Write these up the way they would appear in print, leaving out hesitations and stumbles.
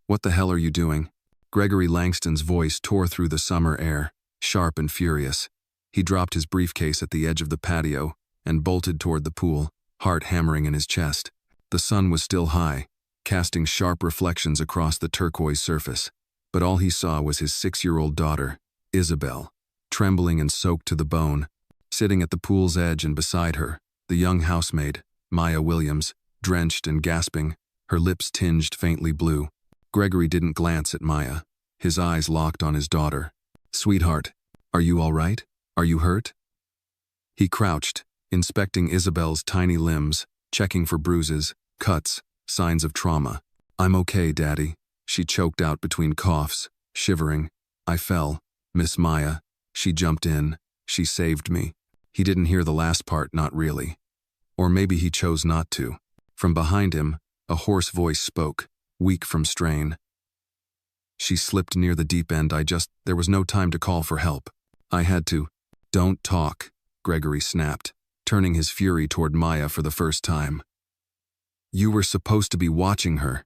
What the hell are you doing? Gregory Langston's voice tore through the summer air, sharp and furious. He dropped his briefcase at the edge of the patio and bolted toward the pool, heart hammering in his chest. The sun was still high, casting sharp reflections across the turquoise surface, but all he saw was his 6-year-old daughter, Isabel, trembling and soaked to the bone. Sitting at the pool's edge and beside her, the young housemaid, Maya Williams, drenched and gasping, her lips tinged faintly blue. Gregory didn't glance at Maya. His eyes locked on his daughter. "Sweetheart, are you all right? Are you hurt?" He crouched, inspecting Isabel's tiny limbs, checking for bruises, cuts, signs of trauma. "I'm okay, Daddy," she choked out between coughs, shivering. "I fell. Miss Maya. She jumped in. She saved me." He didn't hear the last part, not really. Or maybe he chose not to. From behind him, a hoarse voice spoke, weak from strain. "She slipped near the deep end. There was no time to call for help. I had to." "Don't talk," Gregory snapped, turning his fury toward Maya for the first time. "You were supposed to be watching her.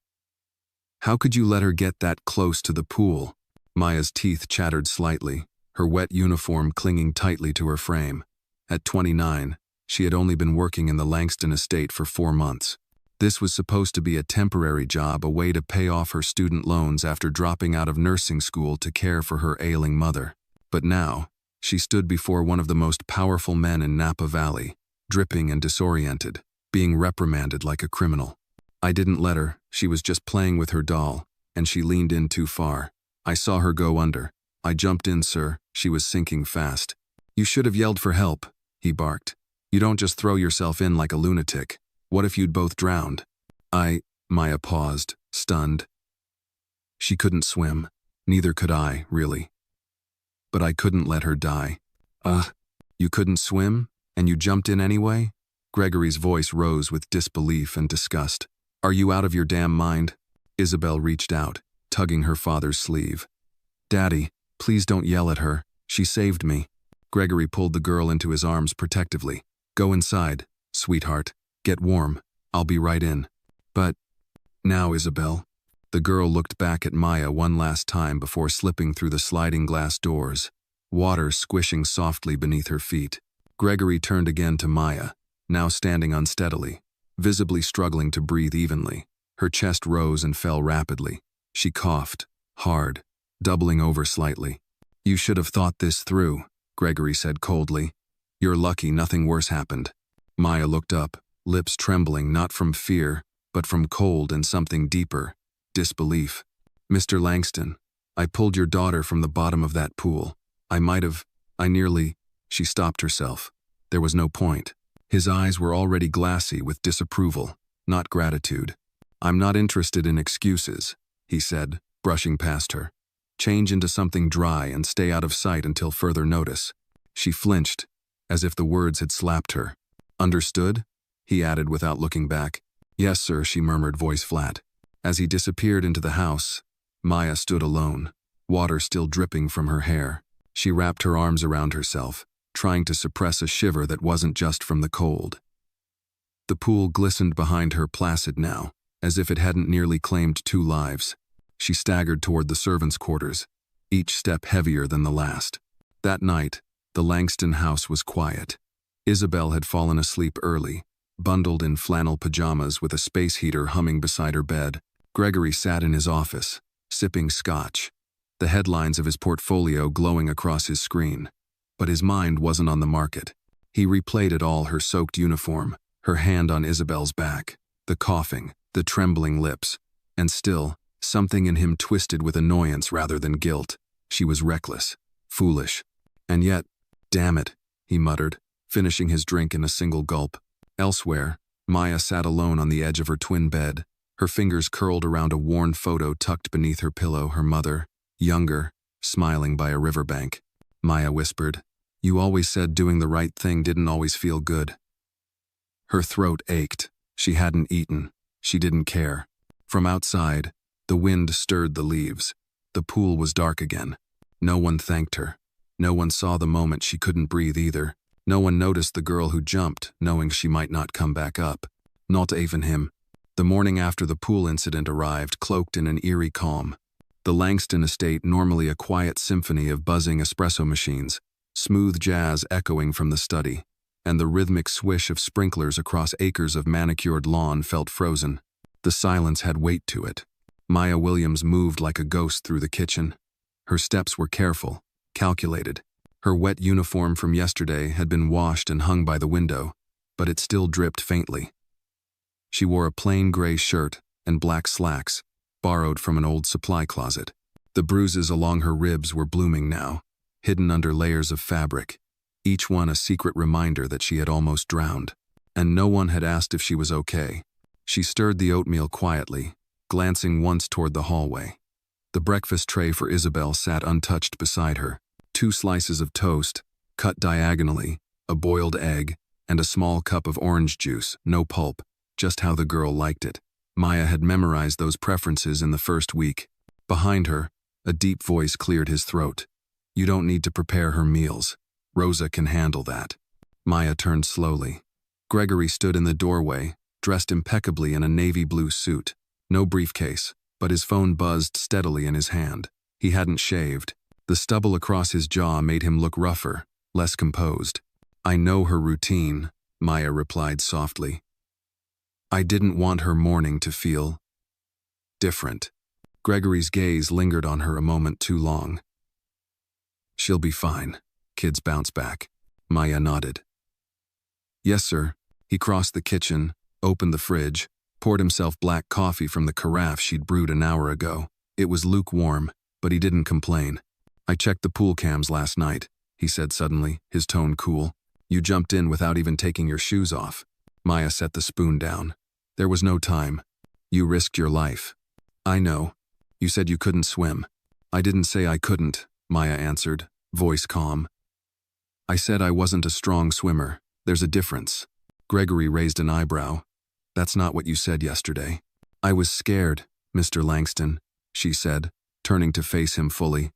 How could you let her get that close to the pool?" Maya's teeth chattered slightly, her wet uniform clinging tightly to her frame. At 29, she had only been working in the Langston estate for 4 months. This was supposed to be a temporary job, a way to pay off her student loans after dropping out of nursing school to care for her ailing mother. But now, she stood before one of the most powerful men in Napa Valley, dripping and disoriented, being reprimanded like a criminal. "I didn't let her. She was just playing with her doll, and she leaned in too far. I saw her go under. I jumped in, sir. She was sinking fast." "You should have yelled for help," he barked. "You don't just throw yourself in like a lunatic. What if you'd both drowned?" Maya paused, stunned. She couldn't swim. Neither could I, really. But I couldn't let her die. You couldn't swim, and you jumped in anyway?" Gregory's voice rose with disbelief and disgust. "Are you out of your damn mind?" Isabel reached out, tugging her father's sleeve. "Daddy, please don't yell at her. She saved me." Gregory pulled the girl into his arms protectively. "Go inside, sweetheart. Get warm. I'll be right in." "But now, Isabel." The girl looked back at Maya one last time before slipping through the sliding glass doors, water squishing softly beneath her feet. Gregory turned again to Maya, now standing unsteadily, visibly struggling to breathe evenly. Her chest rose and fell rapidly. She coughed, hard, doubling over slightly. "You should have thought this through," Gregory said coldly. "You're lucky nothing worse happened." Maya looked up, lips trembling not from fear, but from cold and something deeper, disbelief. "Mr. Langston, I pulled your daughter from the bottom of that pool. I nearly—" She stopped herself. There was no point. His eyes were already glassy with disapproval, not gratitude. "I'm not interested in excuses," he said, brushing past her. "Change into something dry and stay out of sight until further notice." She flinched, as if the words had slapped her. "Understood?" he added without looking back. "Yes, sir," she murmured, voice flat. As he disappeared into the house, Maya stood alone, water still dripping from her hair. She wrapped her arms around herself, trying to suppress a shiver that wasn't just from the cold. The pool glistened behind her, placid now, as if it hadn't nearly claimed 2 lives. She staggered toward the servants' quarters, each step heavier than the last. That night, the Langston house was quiet. Isabel had fallen asleep early, bundled in flannel pajamas with a space heater humming beside her bed. Gregory sat in his office, sipping scotch, the headlines of his portfolio glowing across his screen. But his mind wasn't on the market. He replayed it all, her soaked uniform, her hand on Isabel's back, the coughing, the trembling lips, and still, something in him twisted with annoyance rather than guilt. She was reckless, foolish. And yet, damn it, he muttered, finishing his drink in a single gulp. Elsewhere, Maya sat alone on the edge of her twin bed, her fingers curled around a worn photo tucked beneath her pillow, her mother, younger, smiling by a riverbank. Maya whispered, "You always said doing the right thing didn't always feel good." Her throat ached. She hadn't eaten. She didn't care. From outside, the wind stirred the leaves. The pool was dark again. No one thanked her. No one saw the moment she couldn't breathe either. No one noticed the girl who jumped, knowing she might not come back up. Not even him. The morning after the pool incident arrived, cloaked in an eerie calm. The Langston estate, normally a quiet symphony of buzzing espresso machines, smooth jazz echoing from the study, and the rhythmic swish of sprinklers across acres of manicured lawn, felt frozen. The silence had weight to it. Maya Williams moved like a ghost through the kitchen. Her steps were careful, calculated. Her wet uniform from yesterday had been washed and hung by the window, but it still dripped faintly. She wore a plain gray shirt and black slacks, borrowed from an old supply closet. The bruises along her ribs were blooming now, hidden under layers of fabric, each one a secret reminder that she had almost drowned. And no one had asked if she was okay. She stirred the oatmeal quietly, glancing once toward the hallway. The breakfast tray for Isabel sat untouched beside her. 2 slices of toast, cut diagonally, a boiled egg, and a small cup of orange juice, no pulp, just how the girl liked it. Maya had memorized those preferences in the first week. Behind her, a deep voice cleared his throat. You don't need to prepare her meals. Rosa can handle that. Maya turned slowly. Gregory stood in the doorway, dressed impeccably in a navy blue suit. No briefcase, but his phone buzzed steadily in his hand. He hadn't shaved. The stubble across his jaw made him look rougher, less composed. I know her routine, Maya replied softly. I didn't want her morning to feel different. Gregory's gaze lingered on her a moment too long. She'll be fine, kids bounce back. Maya nodded. Yes, sir. He crossed the kitchen, opened the fridge, poured himself black coffee from the carafe she'd brewed an hour ago. It was lukewarm, but he didn't complain. I checked the pool cams last night, he said suddenly, his tone cool. You jumped in without even taking your shoes off. Maya set the spoon down. There was no time. You risked your life. I know. You said you couldn't swim. I didn't say I couldn't, Maya answered, voice calm. I said I wasn't a strong swimmer. There's a difference. Gregory raised an eyebrow. That's not what you said yesterday. I was scared, Mr. Langston, she said, turning to face him fully.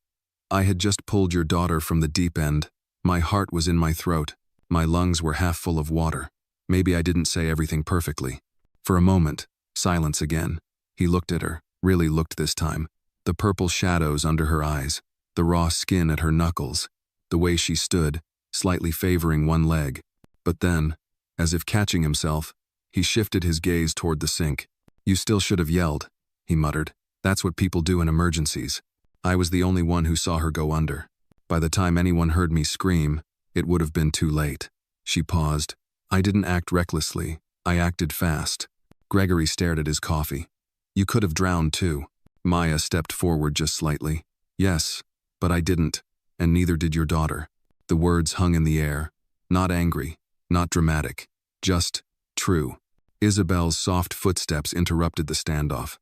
I had just pulled your daughter from the deep end. My heart was in my throat. My lungs were half full of water. Maybe I didn't say everything perfectly. For a moment, silence again. He looked at her, really looked this time. The purple shadows under her eyes, the raw skin at her knuckles, the way she stood, slightly favoring one leg. But then, as if catching himself, he shifted his gaze toward the sink. You still should have yelled, he muttered. That's what people do in emergencies. I was the only one who saw her go under. By the time anyone heard me scream, it would have been too late. She paused. I didn't act recklessly. I acted fast. Gregory stared at his coffee. You could have drowned too. Maya stepped forward just slightly. Yes, but I didn't, and neither did your daughter. The words hung in the air. Not angry, not dramatic, just true. Isabel's soft footsteps interrupted the standoff.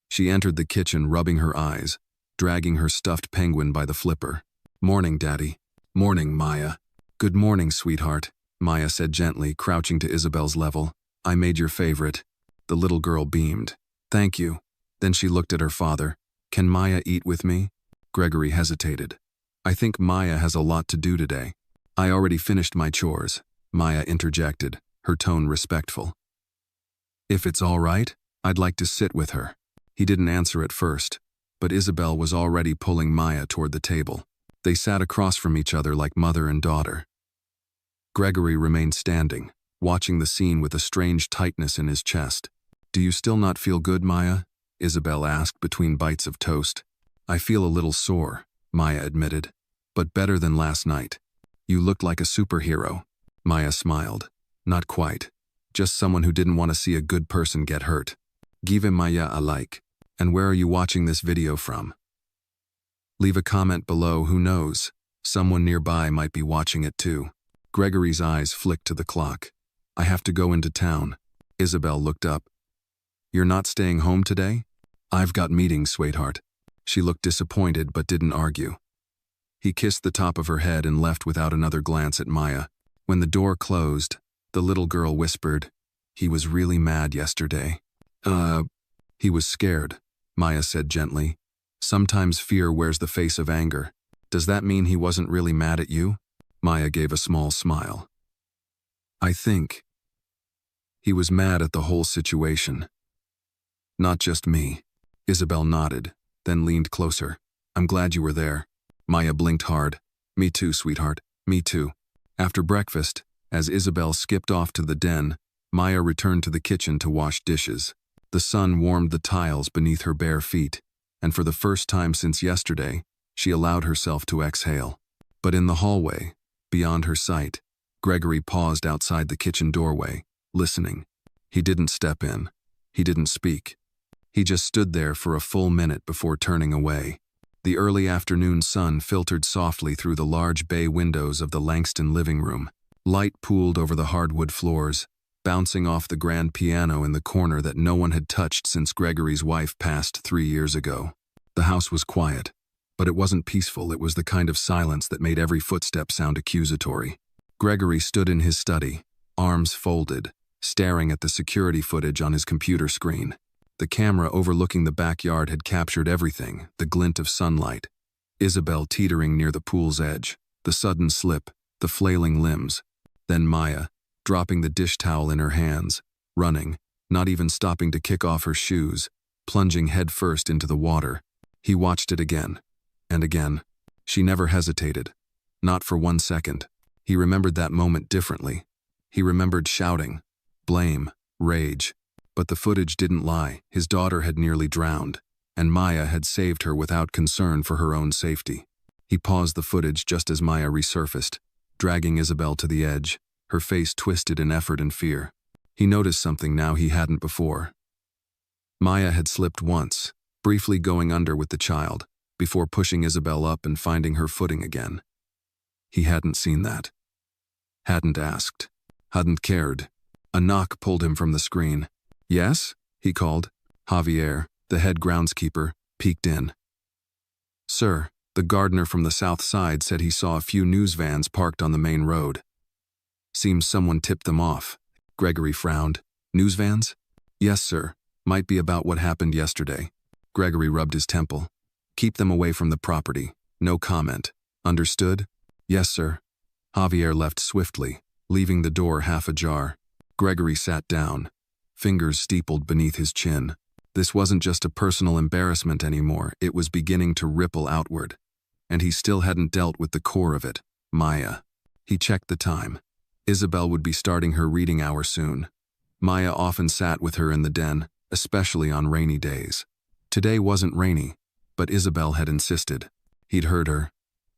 She entered the kitchen, rubbing her eyes, dragging her stuffed penguin by the flipper. Morning, Daddy. Morning, Maya. Good morning, sweetheart, Maya said gently, crouching to Isabel's level. I made your favorite. The little girl beamed. Thank you. Then she looked at her father. Can Maya eat with me? Gregory hesitated. I think Maya has a lot to do today. I already finished my chores, Maya interjected, her tone respectful. If it's all right, I'd like to sit with her. He didn't answer at first, but Isabel was already pulling Maya toward the table. They sat across from each other like mother and daughter. Gregory remained standing, watching the scene with a strange tightness in his chest. Do you still not feel good, Maya? Isabel asked between bites of toast. I feel a little sore, Maya admitted, but better than last night. You looked like a superhero. Maya smiled. Not quite. Just someone who didn't want to see a good person get hurt. Give Maya a like. And where are you watching this video from? Leave a comment below, who knows? Someone nearby might be watching it too. Gregory's eyes flicked to the clock. I have to go into town. Isabel looked up. You're not staying home today? I've got meetings, sweetheart. She looked disappointed but didn't argue. He kissed the top of her head and left without another glance at Maya. When the door closed, the little girl whispered, he was really mad yesterday. He was scared, Maya said gently. Sometimes fear wears the face of anger. Does that mean he wasn't really mad at you? Maya gave a small smile. I think he was mad at the whole situation. Not just me. Isabel nodded, then leaned closer. I'm glad you were there. Maya blinked hard. Me too, sweetheart. Me too. After breakfast, as Isabel skipped off to the den, Maya returned to the kitchen to wash dishes. The sun warmed the tiles beneath her bare feet, and for the first time since yesterday, she allowed herself to exhale. But in the hallway, beyond her sight, Gregory paused outside the kitchen doorway, listening. He didn't step in. He didn't speak. He just stood there for a full minute before turning away. The early afternoon sun filtered softly through the large bay windows of the Langston living room. Light pooled over the hardwood floors, bouncing off the grand piano in the corner that no one had touched since Gregory's wife passed 3 years ago. The house was quiet, but it wasn't peaceful. It was the kind of silence that made every footstep sound accusatory. Gregory stood in his study, arms folded, staring at the security footage on his computer screen. The camera overlooking the backyard had captured everything, the glint of sunlight, Isabel teetering near the pool's edge, the sudden slip, the flailing limbs. Then Maya, dropping the dish towel in her hands, running, not even stopping to kick off her shoes, plunging headfirst into the water. He watched it again, and again. She never hesitated, not for 1 second. He remembered that moment differently. He remembered shouting, blame, rage. But the footage didn't lie. His daughter had nearly drowned, and Maya had saved her without concern for her own safety. He paused the footage just as Maya resurfaced, dragging Isabel to the edge, her face twisted in effort and fear. He noticed something now he hadn't before. Maya had slipped once, briefly going under with the child, before pushing Isabel up and finding her footing again. He hadn't seen that. Hadn't asked. Hadn't cared. A knock pulled him from the screen. Yes? He called. Javier, the head groundskeeper, peeked in. Sir, the gardener from the south side said he saw a few news vans parked on the main road. Seems someone tipped them off. Gregory frowned. News vans? Yes, sir. Might be about what happened yesterday. Gregory rubbed his temple. Keep them away from the property. No comment. Understood? Yes, sir. Javier left swiftly, leaving the door half ajar. Gregory sat down, fingers steepled beneath his chin. This wasn't just a personal embarrassment anymore. It was beginning to ripple outward. And he still hadn't dealt with the core of it, Maya. He checked the time. Isabel would be starting her reading hour soon. Maya often sat with her in the den, especially on rainy days. Today wasn't rainy, but Isabel had insisted. He'd heard her.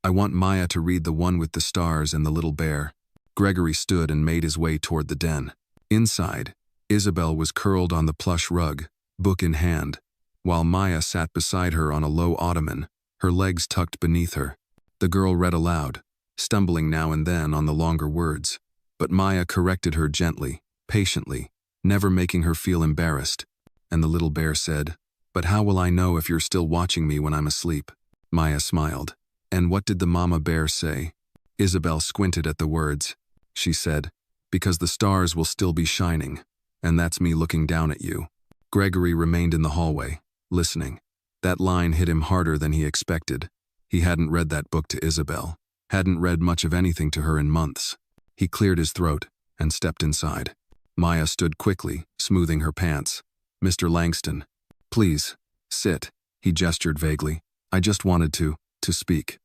I want Maya to read the one with the stars and the little bear. Gregory stood and made his way toward the den. Inside, Isabel was curled on the plush rug, book in hand, while Maya sat beside her on a low ottoman, her legs tucked beneath her. The girl read aloud, stumbling now and then on the longer words, but Maya corrected her gently, patiently, never making her feel embarrassed. And the little bear said, But how will I know if you're still watching me when I'm asleep? Maya smiled. And what did the mama bear say? Isabel squinted at the words. She said, Because the stars will still be shining, and that's me looking down at you. Gregory remained in the hallway, listening. That line hit him harder than he expected. He hadn't read that book to Isabel, hadn't read much of anything to her in months. He cleared his throat and stepped inside. Maya stood quickly, smoothing her pants. Mr. Langston, please, sit, he gestured vaguely. I just wanted to speak.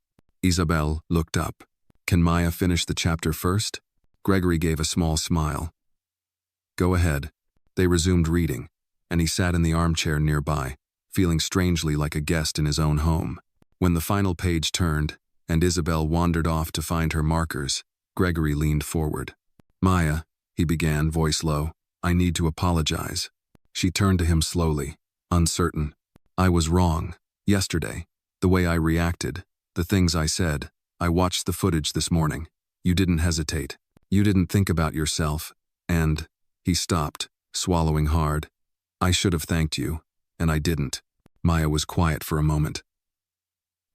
Isabel looked up. Can Maya finish the chapter first? Gregory gave a small smile. Go ahead. They resumed reading, and he sat in the armchair nearby, feeling strangely like a guest in his own home. When the final page turned, and Isabel wandered off to find her markers, Gregory leaned forward. Maya, he began, voice low, I need to apologize. She turned to him slowly, uncertain. I was wrong. Yesterday. The way I reacted. The things I said. I watched the footage this morning. You didn't hesitate. You didn't think about yourself. And, he stopped, swallowing hard. I should have thanked you, and I didn't. Maya was quiet for a moment.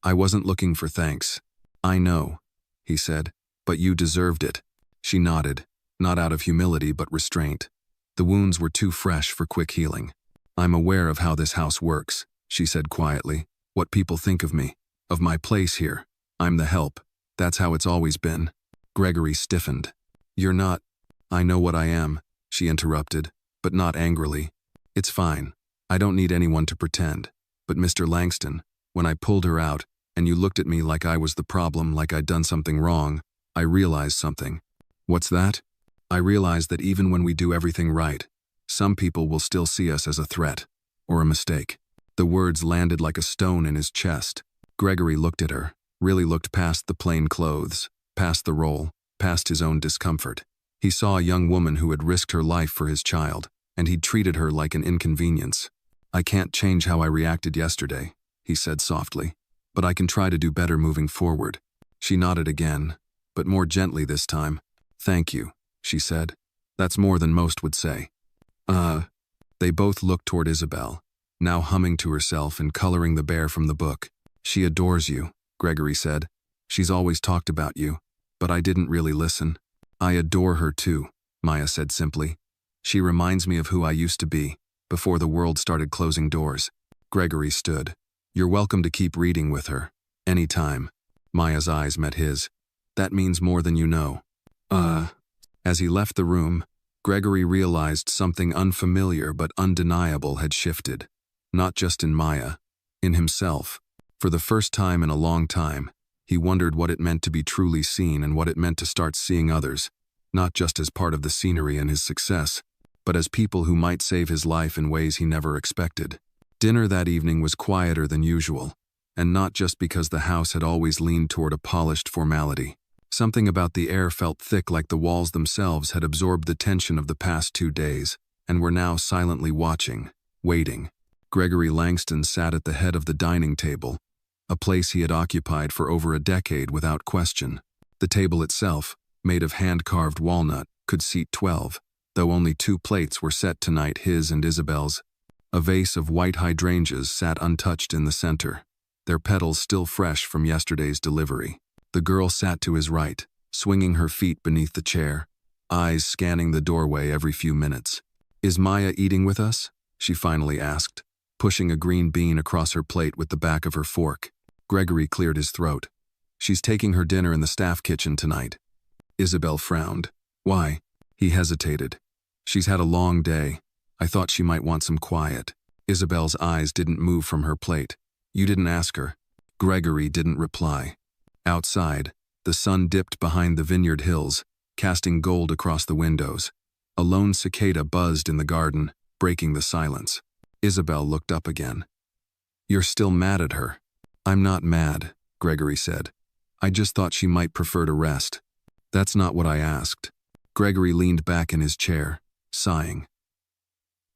I wasn't looking for thanks. I know, he said, but you deserved it. She nodded, not out of humility but restraint. The wounds were too fresh for quick healing. I'm aware of how this house works, she said quietly. What people think of me, of my place here. I'm the help. That's how it's always been. Gregory stiffened. You're not. I know what I am, she interrupted, but not angrily. It's fine. I don't need anyone to pretend. But Mr. Langston, when I pulled her out, and you looked at me like I was the problem, like I'd done something wrong, I realized something. What's that? I realized that even when we do everything right, some people will still see us as a threat, or a mistake. The words landed like a stone in his chest. Gregory looked at her, really looked past the plain clothes, past the role, past his own discomfort. He saw a young woman who had risked her life for his child, and he'd treated her like an inconvenience. I can't change how I reacted yesterday, he said softly, but I can try to do better moving forward. She nodded again, but more gently this time. Thank you, she said. That's more than most would say. They both looked toward Isabel, now humming to herself and coloring the bear from the book. She adores you, Gregory said. She's always talked about you, but I didn't really listen. I adore her too, Maya said simply. She reminds me of who I used to be, before the world started closing doors. Gregory stood. You're welcome to keep reading with her. Anytime. Maya's eyes met his. That means more than you know. As he left the room, Gregory realized something unfamiliar but undeniable had shifted. Not just in Maya, in himself. For the first time in a long time, he wondered what it meant to be truly seen and what it meant to start seeing others, not just as part of the scenery and his success, but as people who might save his life in ways he never expected. Dinner that evening was quieter than usual, and not just because the house had always leaned toward a polished formality. Something about the air felt thick, like the walls themselves had absorbed the tension of the past 2 days, and were now silently watching, waiting. Gregory Langston sat at the head of the dining table, a place he had occupied for over a decade without question. The table itself, made of hand-carved walnut, could seat 12, though only 2 plates were set tonight, his and Isabel's. A vase of white hydrangeas sat untouched in the center, their petals still fresh from yesterday's delivery. The girl sat to his right, swinging her feet beneath the chair, eyes scanning the doorway every few minutes. Is Maya eating with us? She finally asked, pushing a green bean across her plate with the back of her fork. Gregory cleared his throat. She's taking her dinner in the staff kitchen tonight. Isabel frowned. Why? He hesitated. She's had a long day. I thought she might want some quiet. Isabel's eyes didn't move from her plate. You didn't ask her. Gregory didn't reply. Outside, the sun dipped behind the vineyard hills, casting gold across the windows. A lone cicada buzzed in the garden, breaking the silence. Isabel looked up again. You're still mad at her? I'm not mad, Gregory said. I just thought she might prefer to rest. That's not what I asked. Gregory leaned back in his chair, sighing.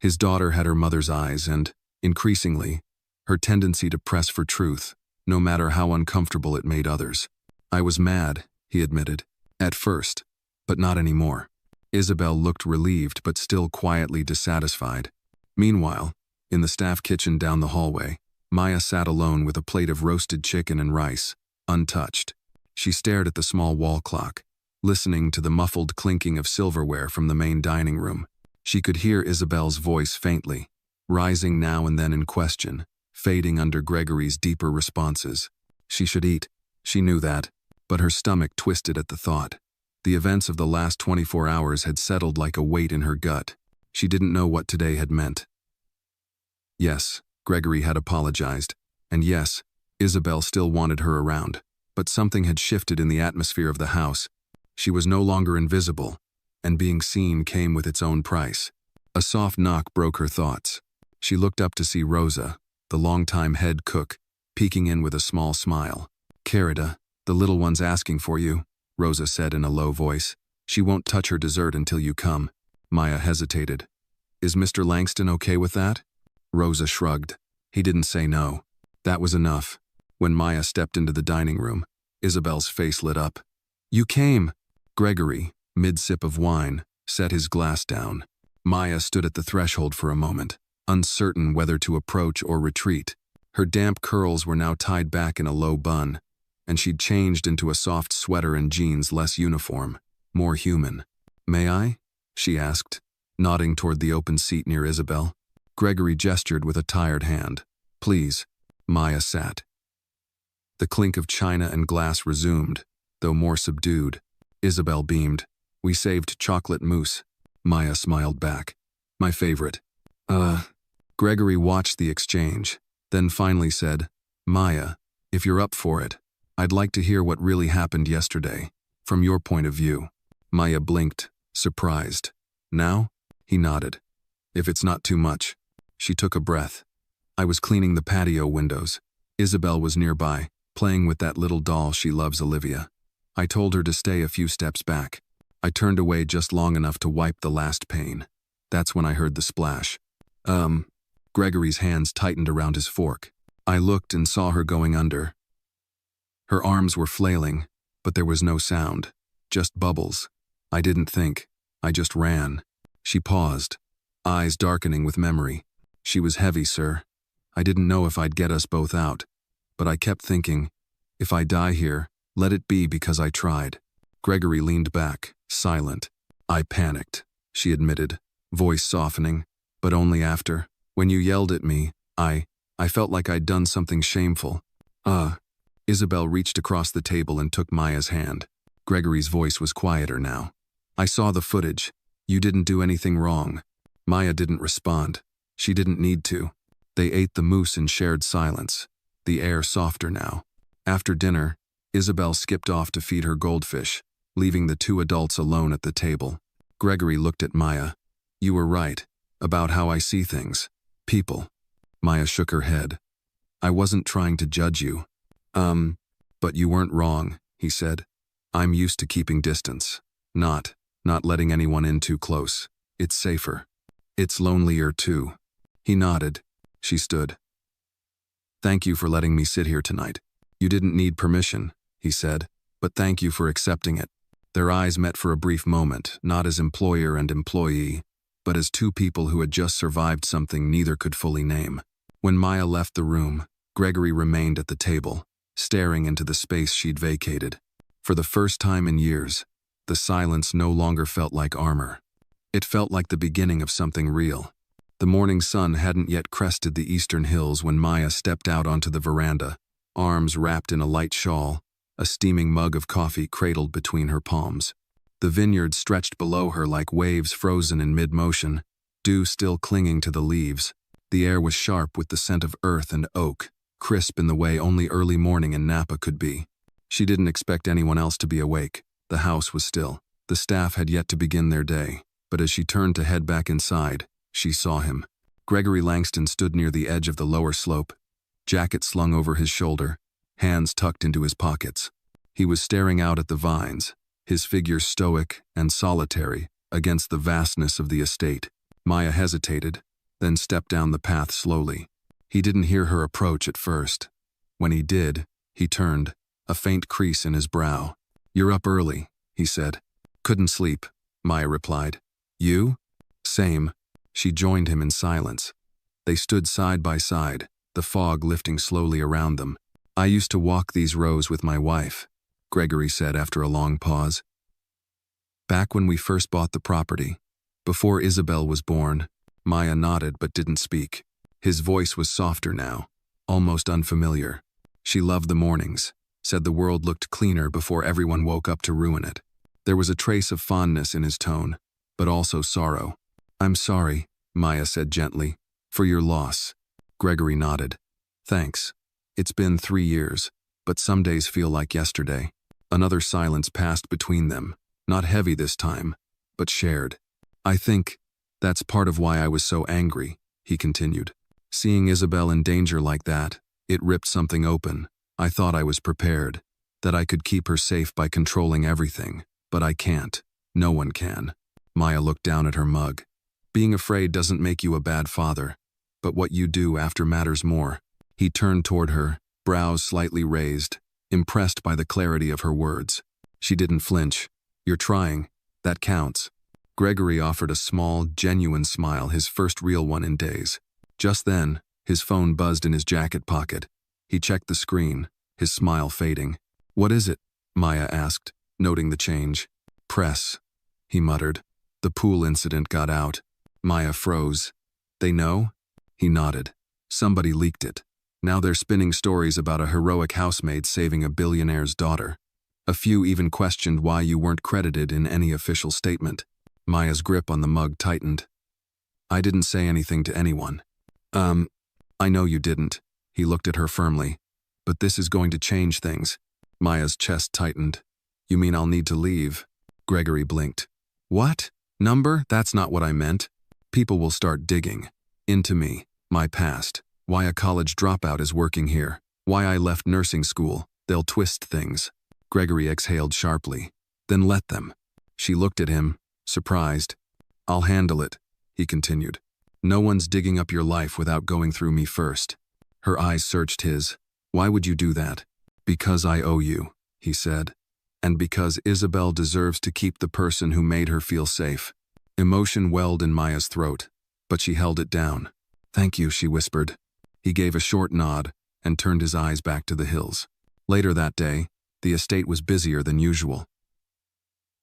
His daughter had her mother's eyes and, increasingly, her tendency to press for truth, no matter how uncomfortable it made others. I was mad, he admitted, at first, but not anymore. Isabel looked relieved but still quietly dissatisfied. Meanwhile, in the staff kitchen down the hallway, Maya sat alone with a plate of roasted chicken and rice, untouched. She stared at the small wall clock, listening to the muffled clinking of silverware from the main dining room. She could hear Isabel's voice faintly, rising now and then in question, fading under Gregory's deeper responses. She should eat. She knew that, but her stomach twisted at the thought. The events of the last 24 hours had settled like a weight in her gut. She didn't know what today had meant. Yes, Gregory had apologized, and yes, Isabel still wanted her around, but something had shifted in the atmosphere of the house. She was no longer invisible, and being seen came with its own price. A soft knock broke her thoughts. She looked up to see Rosa, the longtime head cook, peeking in with a small smile. Carida, the little one's asking for you, Rosa said in a low voice. She won't touch her dessert until you come. Maya hesitated. Is Mr. Langston okay with that? Rosa shrugged. He didn't say no. That was enough. When Maya stepped into the dining room, Isabel's face lit up. You came. Gregory, mid-sip of wine, set his glass down. Maya stood at the threshold for a moment, uncertain whether to approach or retreat. Her damp curls were now tied back in a low bun, and she'd changed into a soft sweater and jeans less uniform, more human. May I? She asked, nodding toward the open seat near Isabel. Gregory gestured with a tired hand. Please. Maya sat. The clink of china and glass resumed, though more subdued. Isabel beamed. We saved chocolate mousse. Maya smiled back. My favorite. Gregory watched the exchange, then finally said, "Maya, if you're up for it, I'd like to hear what really happened yesterday, from your point of view." Maya blinked, surprised. "Now?" He nodded. "If it's not too much." She took a breath. "I was cleaning the patio windows. Isabel was nearby, playing with that little doll she loves, Olivia. I told her to stay a few steps back. I turned away just long enough to wipe the last pane. That's when I heard the splash." Gregory's hands tightened around his fork. "I looked and saw her going under. Her arms were flailing, but there was no sound, just bubbles. I didn't think. I just ran." She paused, eyes darkening with memory. "She was heavy, sir. I didn't know if I'd get us both out, but I kept thinking, if I die here, let it be because I tried." Gregory leaned back, silent. "I panicked," she admitted, voice softening, "but only after. When you yelled at me, I felt like I'd done something shameful." Isabel reached across the table and took Maya's hand. Gregory's voice was quieter now. "I saw the footage. You didn't do anything wrong." Maya didn't respond. She didn't need to. They ate the mousse in shared silence, the air softer now. After dinner, Isabel skipped off to feed her goldfish, leaving the two adults alone at the table. Gregory looked at Maya. "You were right, about how I see things. People." Maya shook her head. "I wasn't trying to judge you." But you weren't wrong," he said. "I'm used to keeping distance. Not letting anyone in too close. It's safer. It's lonelier too." He nodded. She stood. "Thank you for letting me sit here tonight. You didn't need permission," he said, "but thank you for accepting it." Their eyes met for a brief moment, not as employer and employee, but as two people who had just survived something neither could fully name. When Maya left the room, Gregory remained at the table, staring into the space she'd vacated. For the first time in years, the silence no longer felt like armor. It felt like the beginning of something real. The morning sun hadn't yet crested the eastern hills when Maya stepped out onto the veranda, arms wrapped in a light shawl, a steaming mug of coffee cradled between her palms. The vineyard stretched below her like waves frozen in mid-motion, dew still clinging to the leaves. The air was sharp with the scent of earth and oak, crisp in the way only early morning in Napa could be. She didn't expect anyone else to be awake. The house was still. The staff had yet to begin their day, but as she turned to head back inside, she saw him. Gregory Langston stood near the edge of the lower slope, jacket slung over his shoulder, hands tucked into his pockets. He was staring out at the vines, his figure stoic and solitary against the vastness of the estate. Maya hesitated, then stepped down the path slowly. He didn't hear her approach at first. When he did, he turned, a faint crease in his brow. "You're up early," he said. "Couldn't sleep," Maya replied. "You?" "Same." She joined him in silence. They stood side by side, the fog lifting slowly around them. "I used to walk these rows with my wife," Gregory said after a long pause. "Back when we first bought the property, before Isabel was born." Maya nodded but didn't speak. His voice was softer now, almost unfamiliar. "She loved the mornings, said the world looked cleaner before everyone woke up to ruin it." There was a trace of fondness in his tone, but also sorrow. "I'm sorry," Maya said gently, "for your loss." Gregory nodded. "Thanks. It's been 3 years, but some days feel like yesterday." Another silence passed between them, not heavy this time, but shared. "I think that's part of why I was so angry," he continued. "Seeing Isabel in danger like that, it ripped something open. I thought I was prepared, that I could keep her safe by controlling everything, but I can't. No one can." Maya looked down at her mug. "Being afraid doesn't make you a bad father, but what you do after matters more." He turned toward her, brows slightly raised, impressed by the clarity of her words. She didn't flinch. "You're trying. That counts." Gregory offered a small, genuine smile, his first real one in days. Just then, his phone buzzed in his jacket pocket. He checked the screen, his smile fading. "What is it?" Maya asked, noting the change. "Press," he muttered. "The pool incident got out." Maya froze. "They know?" He nodded. "Somebody leaked it. Now they're spinning stories about a heroic housemaid saving a billionaire's daughter. A few even questioned why you weren't credited in any official statement." Maya's grip on the mug tightened. "I didn't say anything to anyone." Um, I know you didn't. He looked at her firmly. But this is going to change things. Maya's chest tightened. You mean I'll need to leave? Gregory blinked. What? Number? That's not what I meant. People will start digging. Into me, my past, why a college dropout is working here, why I left nursing school. They'll twist things. Gregory exhaled sharply. Then let them. She looked at him, surprised. I'll handle it, he continued. No one's digging up your life without going through me first. Her eyes searched his. Why would you do that? Because I owe you, he said. And because Isabel deserves to keep the person who made her feel safe. Emotion welled in Maya's throat, but she held it down. Thank you, she whispered. He gave a short nod and turned his eyes back to the hills. Later that day, the estate was busier than usual.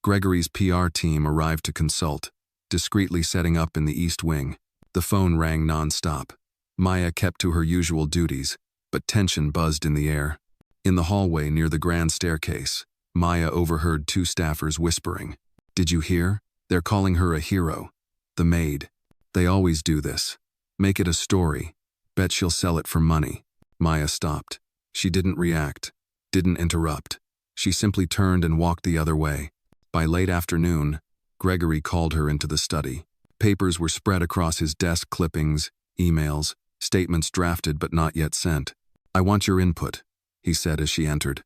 Gregory's PR team arrived to consult, discreetly setting up in the East Wing. The phone rang non-stop. Maya kept to her usual duties, but tension buzzed in the air. In the hallway near the grand staircase, Maya overheard two staffers whispering. Did you hear? They're calling her a hero. The Maid. They always do this. Make it a story. Bet she'll sell it for money. Maya stopped. She didn't react, didn't interrupt. She simply turned and walked the other way. By late afternoon, Gregory called her into the study. Papers were spread across his desk, clippings, emails, statements drafted but not yet sent. I want your input, he said as she entered.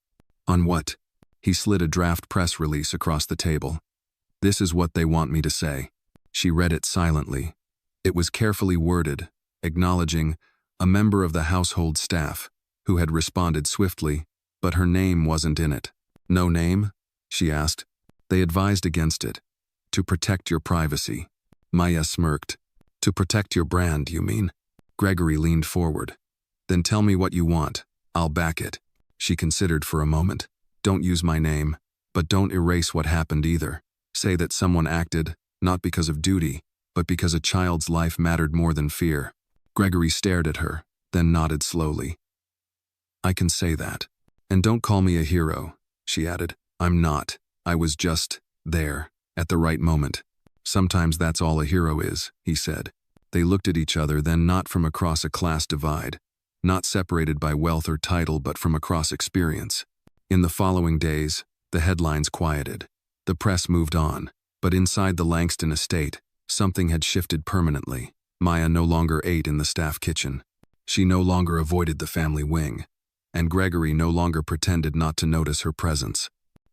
On what? He slid a draft press release across the table. This is what they want me to say. She read it silently. It was carefully worded, acknowledging a member of the household staff, who had responded swiftly, but her name wasn't in it. No name? She asked. They advised against it. To protect your privacy. Maya smirked. To protect your brand, you mean? Gregory leaned forward. Then tell me what you want. I'll back it. She considered for a moment. Don't use my name, but don't erase what happened either. Say that someone acted, not because of duty, but because a child's life mattered more than fear. Gregory stared at her, then nodded slowly. I can say that. And don't call me a hero, she added. I'm not. I was just there, at the right moment. Sometimes that's all a hero is, he said. They looked at each other, then not from across a class divide, not separated by wealth or title, but from across experience. In the following days, the headlines quieted. The press moved on, but inside the Langston estate, something had shifted permanently. Maya no longer ate in the staff kitchen. She no longer avoided the family wing, and Gregory no longer pretended not to notice her presence.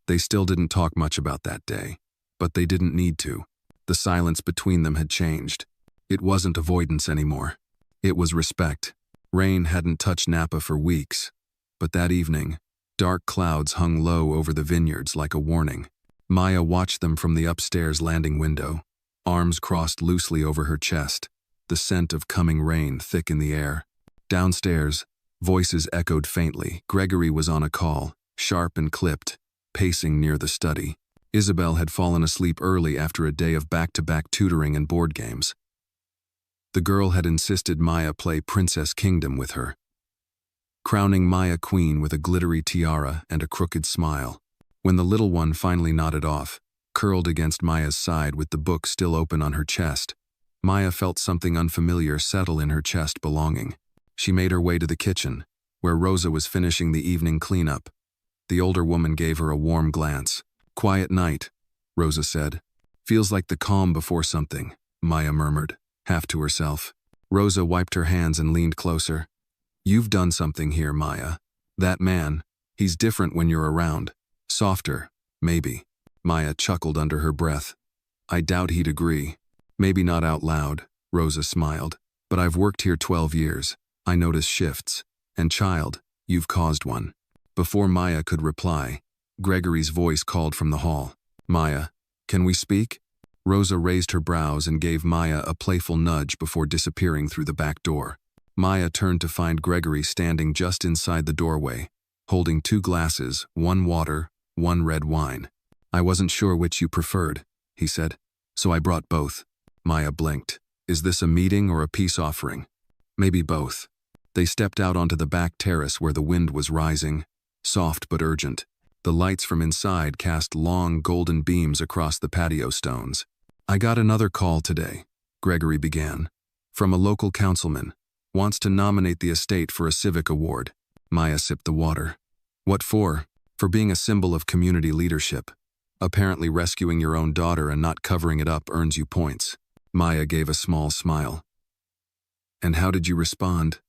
They still didn't talk much about that day, but they didn't need to. The silence between them had changed. It wasn't avoidance anymore. It was respect. Rain hadn't touched Napa for weeks, but that evening, dark clouds hung low over the vineyards like a warning. Maya watched them from the upstairs landing window, arms crossed loosely over her chest, the scent of coming rain thick in the air. Downstairs, voices echoed faintly. Gregory was on a call, sharp and clipped, pacing near the study. Isabel had fallen asleep early after a day of back-to-back tutoring and board games. The girl had insisted Maya play Princess Kingdom with her, crowning Maya queen with a glittery tiara and a crooked smile. When the little one finally nodded off, curled against Maya's side with the book still open on her chest, Maya felt something unfamiliar settle in her chest, belonging. She made her way to the kitchen, where Rosa was finishing the evening cleanup. The older woman gave her a warm glance. Quiet night, Rosa said. Feels like the calm before something, Maya murmured, half to herself. Rosa wiped her hands and leaned closer. You've done something here, Maya. That man, he's different when you're around. Softer, maybe. Maya chuckled under her breath. I doubt he'd agree. Maybe not out loud, Rosa smiled. But I've worked here 12 years. I notice shifts. And child, you've caused one. Before Maya could reply, Gregory's voice called from the hall. Maya, can we speak? Rosa raised her brows and gave Maya a playful nudge before disappearing through the back door. Maya turned to find Gregory standing just inside the doorway, holding 2 glasses, 1 water, 1 red wine. I wasn't sure which you preferred, he said, so I brought both. Maya blinked. Is this a meeting or a peace offering? Maybe both. They stepped out onto the back terrace where the wind was rising, soft but urgent. The lights from inside cast long golden beams across the patio stones. I got another call today, Gregory began, from a local councilman. Wants to nominate the estate for a civic award. Maya sipped the water. What for? For being a symbol of community leadership. Apparently rescuing your own daughter and not covering it up earns you points. Maya gave a small smile. And how did you respond?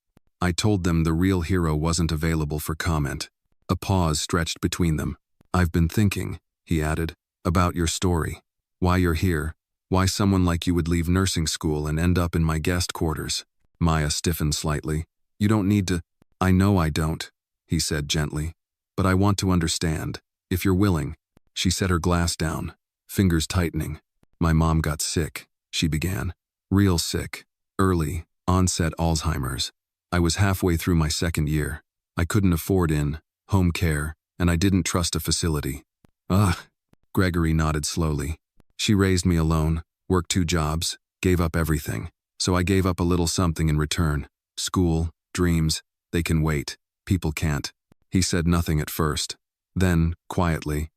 I told them the real hero wasn't available for comment. A pause stretched between them. I've been thinking, he added, about your story. Why you're here. Why someone like you would leave nursing school and end up in my guest quarters. Maya stiffened slightly. You don't need to. I know I don't, he said gently. But I want to understand, if you're willing. She set her glass down, fingers tightening. My mom got sick, she began. Real sick. Early, onset Alzheimer's. I was halfway through my second year. I couldn't afford home care, and I didn't trust a facility. Ugh. Gregory nodded slowly. She raised me alone, worked 2 jobs, gave up everything. So I gave up a little something in return. School, dreams, they can wait. People can't. He said nothing at first. Then, quietly,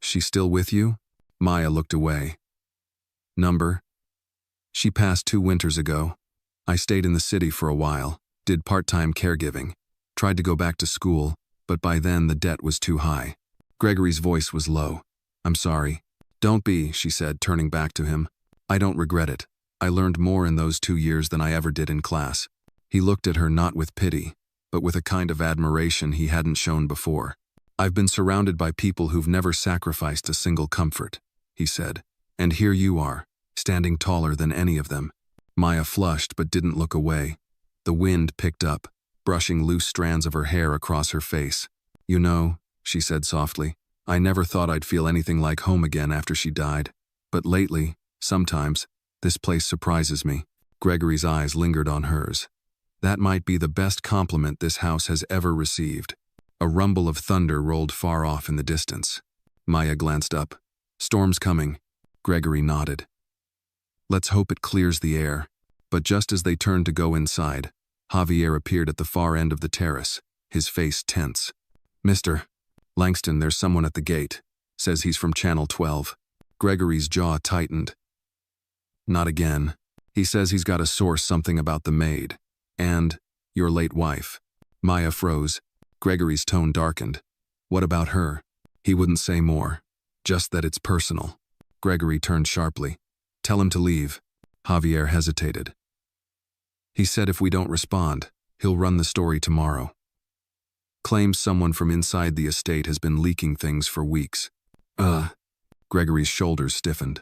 She's still with you? Maya looked away. Number? She passed 2 winters ago. I stayed in the city for a while, did part-time caregiving, tried to go back to school, but by then the debt was too high. Gregory's voice was low. I'm sorry. Don't be, she said, turning back to him. I don't regret it. I learned more in those 2 years than I ever did in class. He looked at her not with pity, but with a kind of admiration he hadn't shown before. I've been surrounded by people who've never sacrificed a single comfort, he said. And here you are, standing taller than any of them. Maya flushed but didn't look away. The wind picked up, brushing loose strands of her hair across her face. You know, she said softly, I never thought I'd feel anything like home again after she died. But lately, sometimes, this place surprises me. Gregory's eyes lingered on hers. That might be the best compliment this house has ever received. A rumble of thunder rolled far off in the distance. Maya glanced up. Storm's coming. Gregory nodded. Let's hope it clears the air. But just as they turned to go inside, Javier appeared at the far end of the terrace, his face tense. Mr. Langston, there's someone at the gate. Says he's from Channel 12. Gregory's jaw tightened. Not again. He says he's got to source something about the maid. And your late wife. Maya froze. Gregory's tone darkened. What about her? He wouldn't say more. Just that it's personal. Gregory turned sharply. Tell him to leave. Javier hesitated. He said if we don't respond, he'll run the story tomorrow. Claims someone from inside the estate has been leaking things for weeks. Gregory's shoulders stiffened.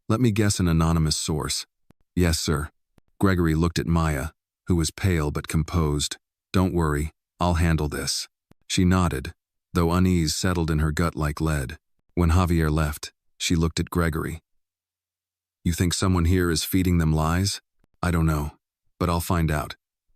Let me guess, an anonymous source. Yes, sir. Gregory looked at Maya, who was pale but composed. Don't worry, I'll handle this. She nodded, though unease settled in her gut like lead. When Javier left, she looked at Gregory. You think someone here is feeding them lies? I don't know, but I'll find out.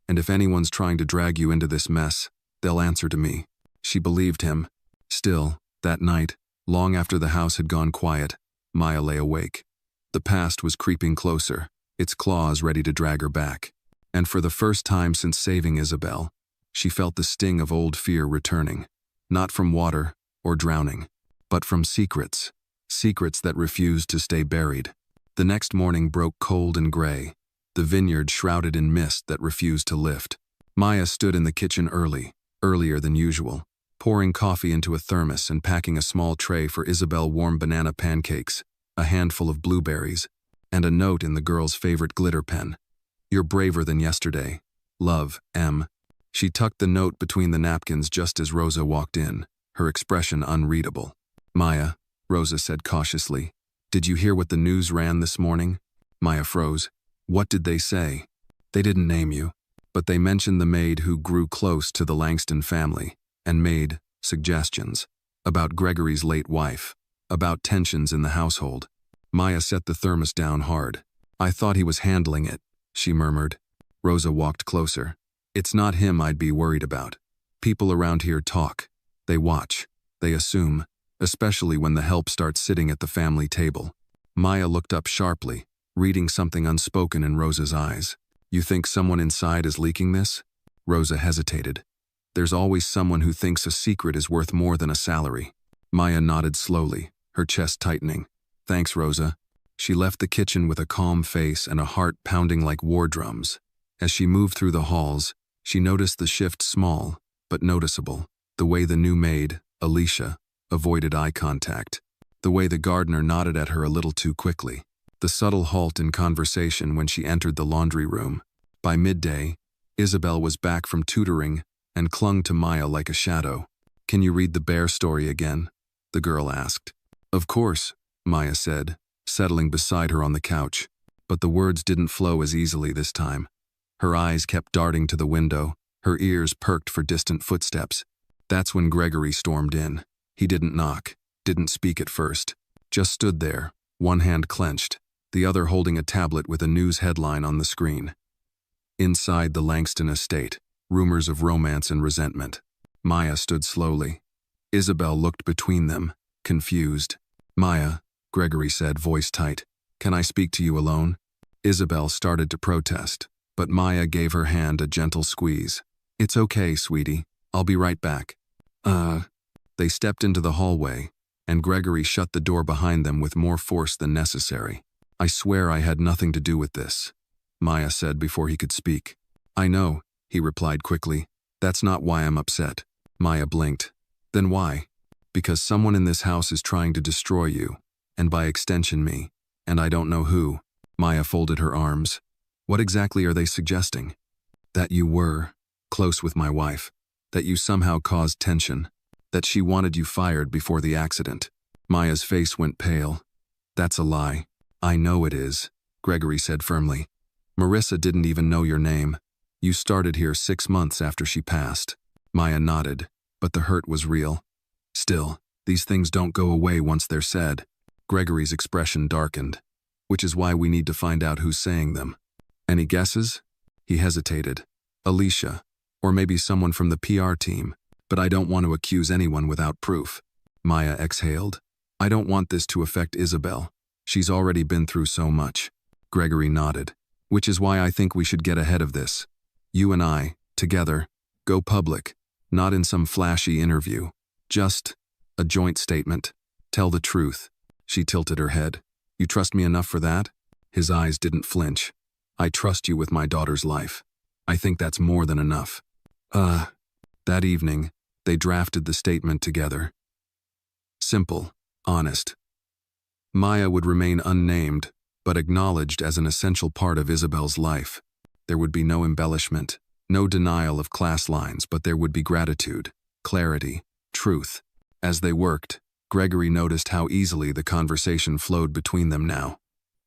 And if anyone's trying to drag you into this mess, they'll answer to me. She believed him. Still, that night, long after the house had gone quiet, Maya lay awake. The past was creeping closer, its claws ready to drag her back. And for the first time since saving Isabel, she felt the sting of old fear returning, not from water or drowning, but from secrets, secrets that refused to stay buried. The next morning broke cold and gray, the vineyard shrouded in mist that refused to lift. Maya stood in the kitchen earlier than usual, pouring coffee into a thermos and packing a small tray for Isabel warm banana pancakes, a handful of blueberries, and a note in the girl's favorite glitter pen. You're braver than yesterday. Love, M. She tucked the note between the napkins just as Rosa walked in, her expression unreadable. Maya, Rosa said cautiously, did you hear what the news ran this morning? Maya froze. What did they say? They didn't name you, but they mentioned the maid who grew close to the Langston family and made suggestions about Gregory's late wife, about tensions in the household. Maya set the thermos down hard. I thought he was handling it, she murmured. Rosa walked closer. It's not him I'd be worried about. People around here talk. They watch. They assume, especially when the help starts sitting at the family table. Maya looked up sharply, reading something unspoken in Rosa's eyes. You think someone inside is leaking this? Rosa hesitated. There's always someone who thinks a secret is worth more than a salary. Maya nodded slowly, her chest tightening. Thanks, Rosa. She left the kitchen with a calm face and a heart pounding like war drums. As she moved through the halls, she noticed the shift small, but noticeable. The way the new maid, Alicia, avoided eye contact. The way the gardener nodded at her a little too quickly. The subtle halt in conversation when she entered the laundry room. By midday, Isabel was back from tutoring and clung to Maya like a shadow. "Can you read the bear story again?" the girl asked. "Of course," Maya said, settling beside her on the couch. But the words didn't flow as easily this time. Her eyes kept darting to the window, her ears perked for distant footsteps. That's when Gregory stormed in. He didn't knock, didn't speak at first, just stood there, one hand clenched, the other holding a tablet with a news headline on the screen. Inside the Langston estate, rumors of romance and resentment. Maya stood slowly. Isabel looked between them, confused. "Maya," Gregory said, voice tight, "can I speak to you alone?" Isabel started to protest, but Maya gave her hand a gentle squeeze. "It's okay, sweetie. I'll be right back." They stepped into the hallway, and Gregory shut the door behind them with more force than necessary. "I swear I had nothing to do with this," Maya said before he could speak. "I know," he replied quickly. "That's not why I'm upset." Maya blinked. "Then why?" "Because someone in this house is trying to destroy you, and by extension me, and I don't know who." Maya folded her arms. "What exactly are they suggesting?" "That you were close with my wife, that you somehow caused tension, that she wanted you fired before the accident." Maya's face went pale. "That's a lie." "I know it is," Gregory said firmly. "Marissa didn't even know your name. You started here 6 months after she passed." Maya nodded, but the hurt was real. "Still, these things don't go away once they're said." Gregory's expression darkened. "Which is why we need to find out who's saying them." "Any guesses?" He hesitated. "Alicia, or maybe someone from the PR team, but I don't want to accuse anyone without proof." Maya exhaled. "I don't want this to affect Isabel. She's already been through so much." Gregory nodded. "Which is why I think we should get ahead of this. You and I, together, go public, not in some flashy interview. Just a joint statement. Tell the truth." She tilted her head. "You trust me enough for that?" His eyes didn't flinch. "I trust you with my daughter's life. I think that's more than enough." That evening, they drafted the statement together. Simple, honest. Maya would remain unnamed, but acknowledged as an essential part of Isabel's life. There would be no embellishment, no denial of class lines, but there would be gratitude, clarity, truth. As they worked, Gregory noticed how easily the conversation flowed between them now.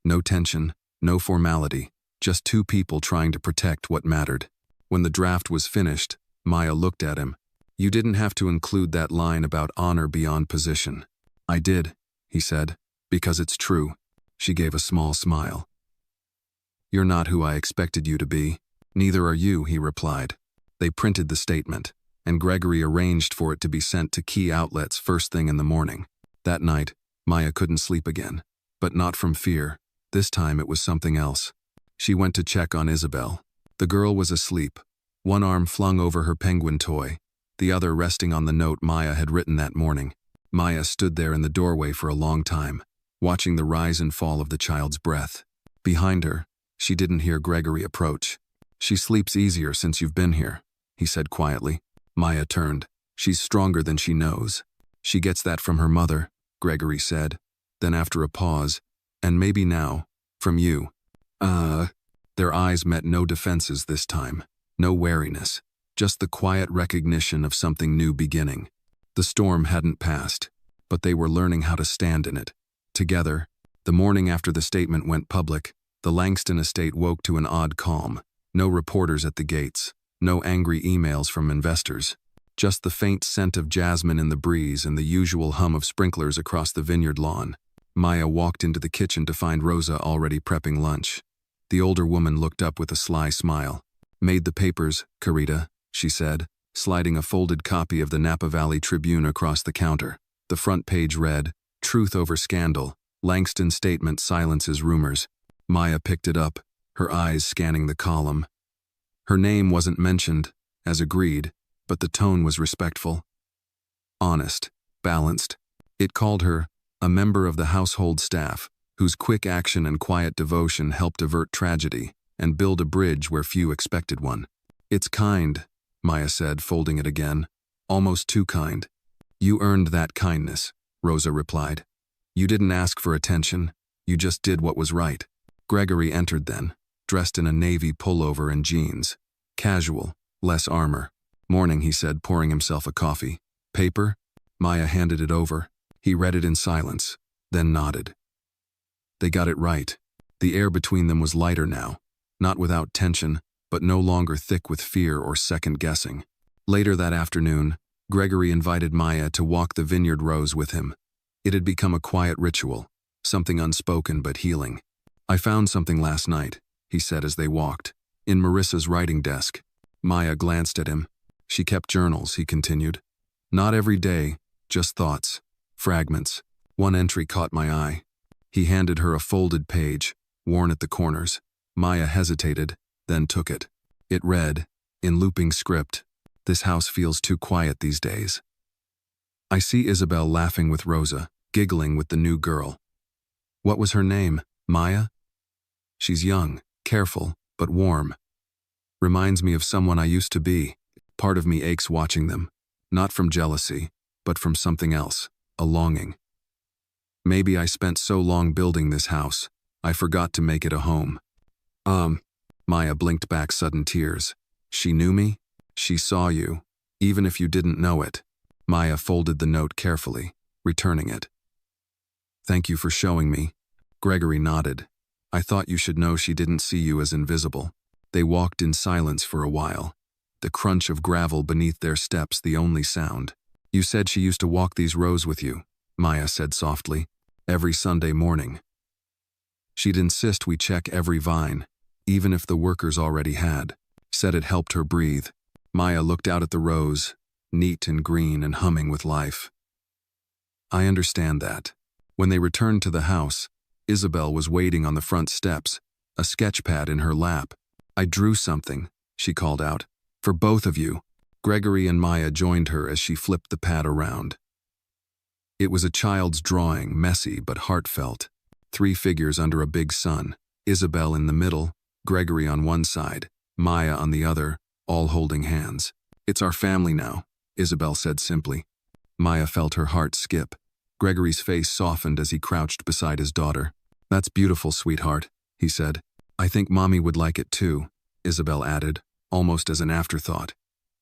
No tension, no formality, just two people trying to protect what mattered. When the draft was finished, Maya looked at him. "You didn't have to include that line about honor beyond position." "I did," he said, "because it's true." She gave a small smile. "You're not who I expected you to be." "Neither are you," he replied. They printed the statement, and Gregory arranged for it to be sent to key outlets first thing in the morning. That night, Maya couldn't sleep again, but not from fear. This time it was something else. She went to check on Isabel. The girl was asleep, one arm flung over her penguin toy, the other resting on the note Maya had written that morning. Maya stood there in the doorway for a long time, watching the rise and fall of the child's breath. Behind her, she didn't hear Gregory approach. "She sleeps easier since you've been here," he said quietly. Maya turned. "She's stronger than she knows. She gets that from her mother," Gregory said. Then after a pause, "And maybe now, from you." Their eyes met no defenses this time, no wariness, just the quiet recognition of something new beginning. The storm hadn't passed, but they were learning how to stand in it. Together, the morning after the statement went public, the Langston estate woke to an odd calm. No reporters at the gates, no angry emails from investors, just the faint scent of jasmine in the breeze and the usual hum of sprinklers across the vineyard lawn. Maya walked into the kitchen to find Rosa already prepping lunch. The older woman looked up with a sly smile. "Made the papers, Carita," she said, sliding a folded copy of the Napa Valley Tribune across the counter. The front page read, "Truth over scandal. Langston statement silences rumors." Maya picked it up, her eyes scanning the column. Her name wasn't mentioned, as agreed, but the tone was respectful. Honest, balanced. It called her a member of the household staff, whose quick action and quiet devotion helped avert tragedy. and build a bridge where few expected one. It's kind, Maya said, folding it again. Almost too kind. You earned that kindness, Rosa replied. You didn't ask for attention. You just did what was right. Gregory entered then, dressed in a navy pullover and jeans. Casual, less armor. Morning, he said, pouring himself a coffee. Paper? Maya handed it over. He read it in silence, then nodded. They got it right. The air between them was lighter now, not without tension, but no longer thick with fear or second-guessing. Later that afternoon, Gregory invited Maya to walk the vineyard rows with him. It had become a quiet ritual, something unspoken but healing. I found something last night, he said as they walked, in Marissa's writing desk. Maya glanced at him. She kept journals, he continued. Not every day, just thoughts, fragments. One entry caught my eye. He handed her a folded page, worn at the corners. Maya hesitated, then took it. It read, in looping script, "This house feels too quiet these days." I see Isabel laughing with Rosa, giggling with the new girl. What was her name, Maya? She's young, careful, but warm. Reminds me of someone I used to be. Part of me aches watching them, not from jealousy, but from something else, a longing. Maybe I spent so long building this house, I forgot to make it a home. Maya blinked back sudden tears. She knew me? She saw you, even if you didn't know it. Maya folded the note carefully, returning it. Thank you for showing me. Gregory nodded. I thought you should know she didn't see you as invisible. They walked in silence for a while, the crunch of gravel beneath their steps the only sound. You said she used to walk these rows with you, Maya said softly, every Sunday morning. She'd insist we check every vine, even if the workers already had. Said it helped her breathe. Maya looked out at the rows, neat and green and humming with life. I understand that. When they returned to the house, Isabel was waiting on the front steps, a sketch pad in her lap. I drew something, she called out. For both of you. Gregory and Maya joined her as she flipped the pad around. It was a child's drawing, messy but heartfelt. 3 figures under a big sun, Isabel in the middle, Gregory on one side, Maya on the other, all holding hands. It's our family now, Isabel said simply. Maya felt her heart skip. Gregory's face softened as he crouched beside his daughter. That's beautiful, sweetheart, he said. I think Mommy would like it too, Isabel added, almost as an afterthought.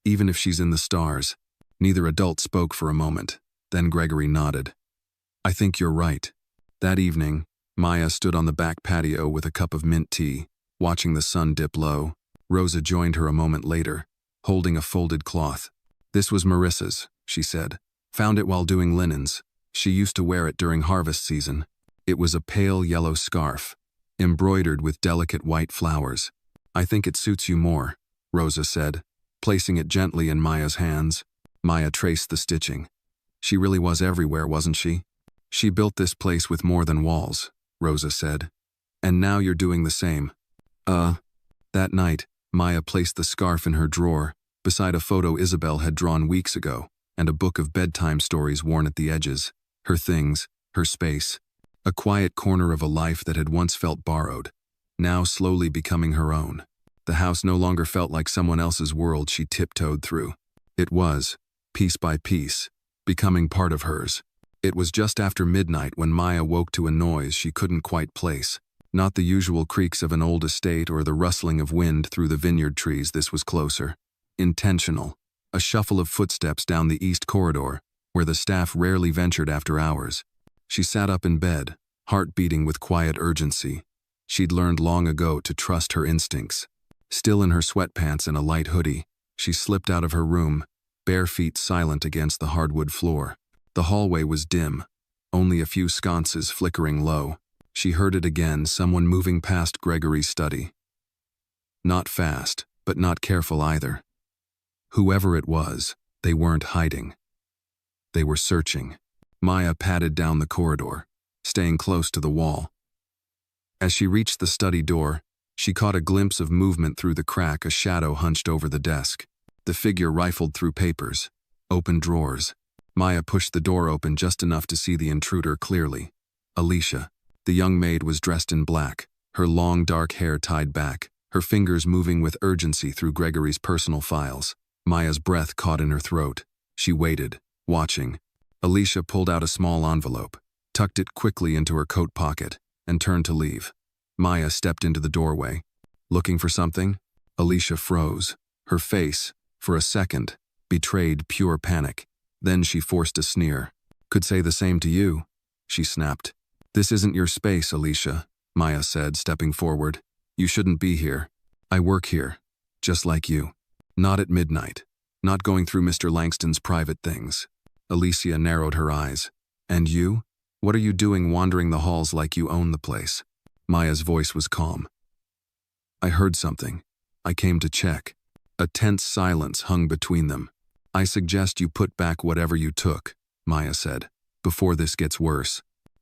Even if she's in the stars. Neither adult spoke for a moment. Then Gregory nodded. I think you're right. That evening, Maya stood on the back patio with a cup of mint tea, watching the sun dip low. Rosa joined her a moment later, holding a folded cloth. This was Marissa's, she said. Found it while doing linens. She used to wear it during harvest season. It was a pale yellow scarf, embroidered with delicate white flowers. I think it suits you more, Rosa said, placing it gently in Maya's hands. Maya traced the stitching. She really was everywhere, wasn't she? She built this place with more than walls, Rosa said. And now you're doing the same. That night, Maya placed the scarf in her drawer, beside a photo Isabel had drawn weeks ago, and a book of bedtime stories worn at the edges. Her things, her space. A quiet corner of a life that had once felt borrowed, now slowly becoming her own. The house no longer felt like someone else's world she tiptoed through. It was, piece by piece, becoming part of hers. It was just after midnight when Maya woke to a noise she couldn't quite place. Not the usual creaks of an old estate or the rustling of wind through the vineyard trees. This was closer. Intentional. A shuffle of footsteps down the east corridor, where the staff rarely ventured after hours. She sat up in bed, heart beating with quiet urgency. She'd learned long ago to trust her instincts. Still in her sweatpants and a light hoodie, she slipped out of her room, bare feet silent against the hardwood floor. The hallway was dim, only a few sconces flickering low. She heard it again, someone moving past Gregory's study. Not fast, but not careful either. Whoever it was, they weren't hiding. They were searching. Maya padded down the corridor, staying close to the wall. As she reached the study door, she caught a glimpse of movement through the crack. A shadow hunched over the desk. The figure rifled through papers, opened drawers. Maya pushed the door open just enough to see the intruder clearly. Alicia, the young maid, was dressed in black, her long dark hair tied back, her fingers moving with urgency through Gregory's personal files. Maya's breath caught in her throat. She waited, watching. Alicia pulled out a small envelope, tucked it quickly into her coat pocket, and turned to leave. Maya stepped into the doorway. Looking for something? Alicia froze. Her face, for a second, betrayed pure panic. Then she forced a sneer. Could say the same to you, she snapped. This isn't your space, Alicia, Maya said, stepping forward. You shouldn't be here. I work here, just like you. Not at midnight. Not going through Mr. Langston's private things. Alicia narrowed her eyes. And you? What are you doing wandering the halls like you own the place? Maya's voice was calm. I heard something. I came to check. A tense silence hung between them. I suggest you put back whatever you took, Maya said, before this gets worse.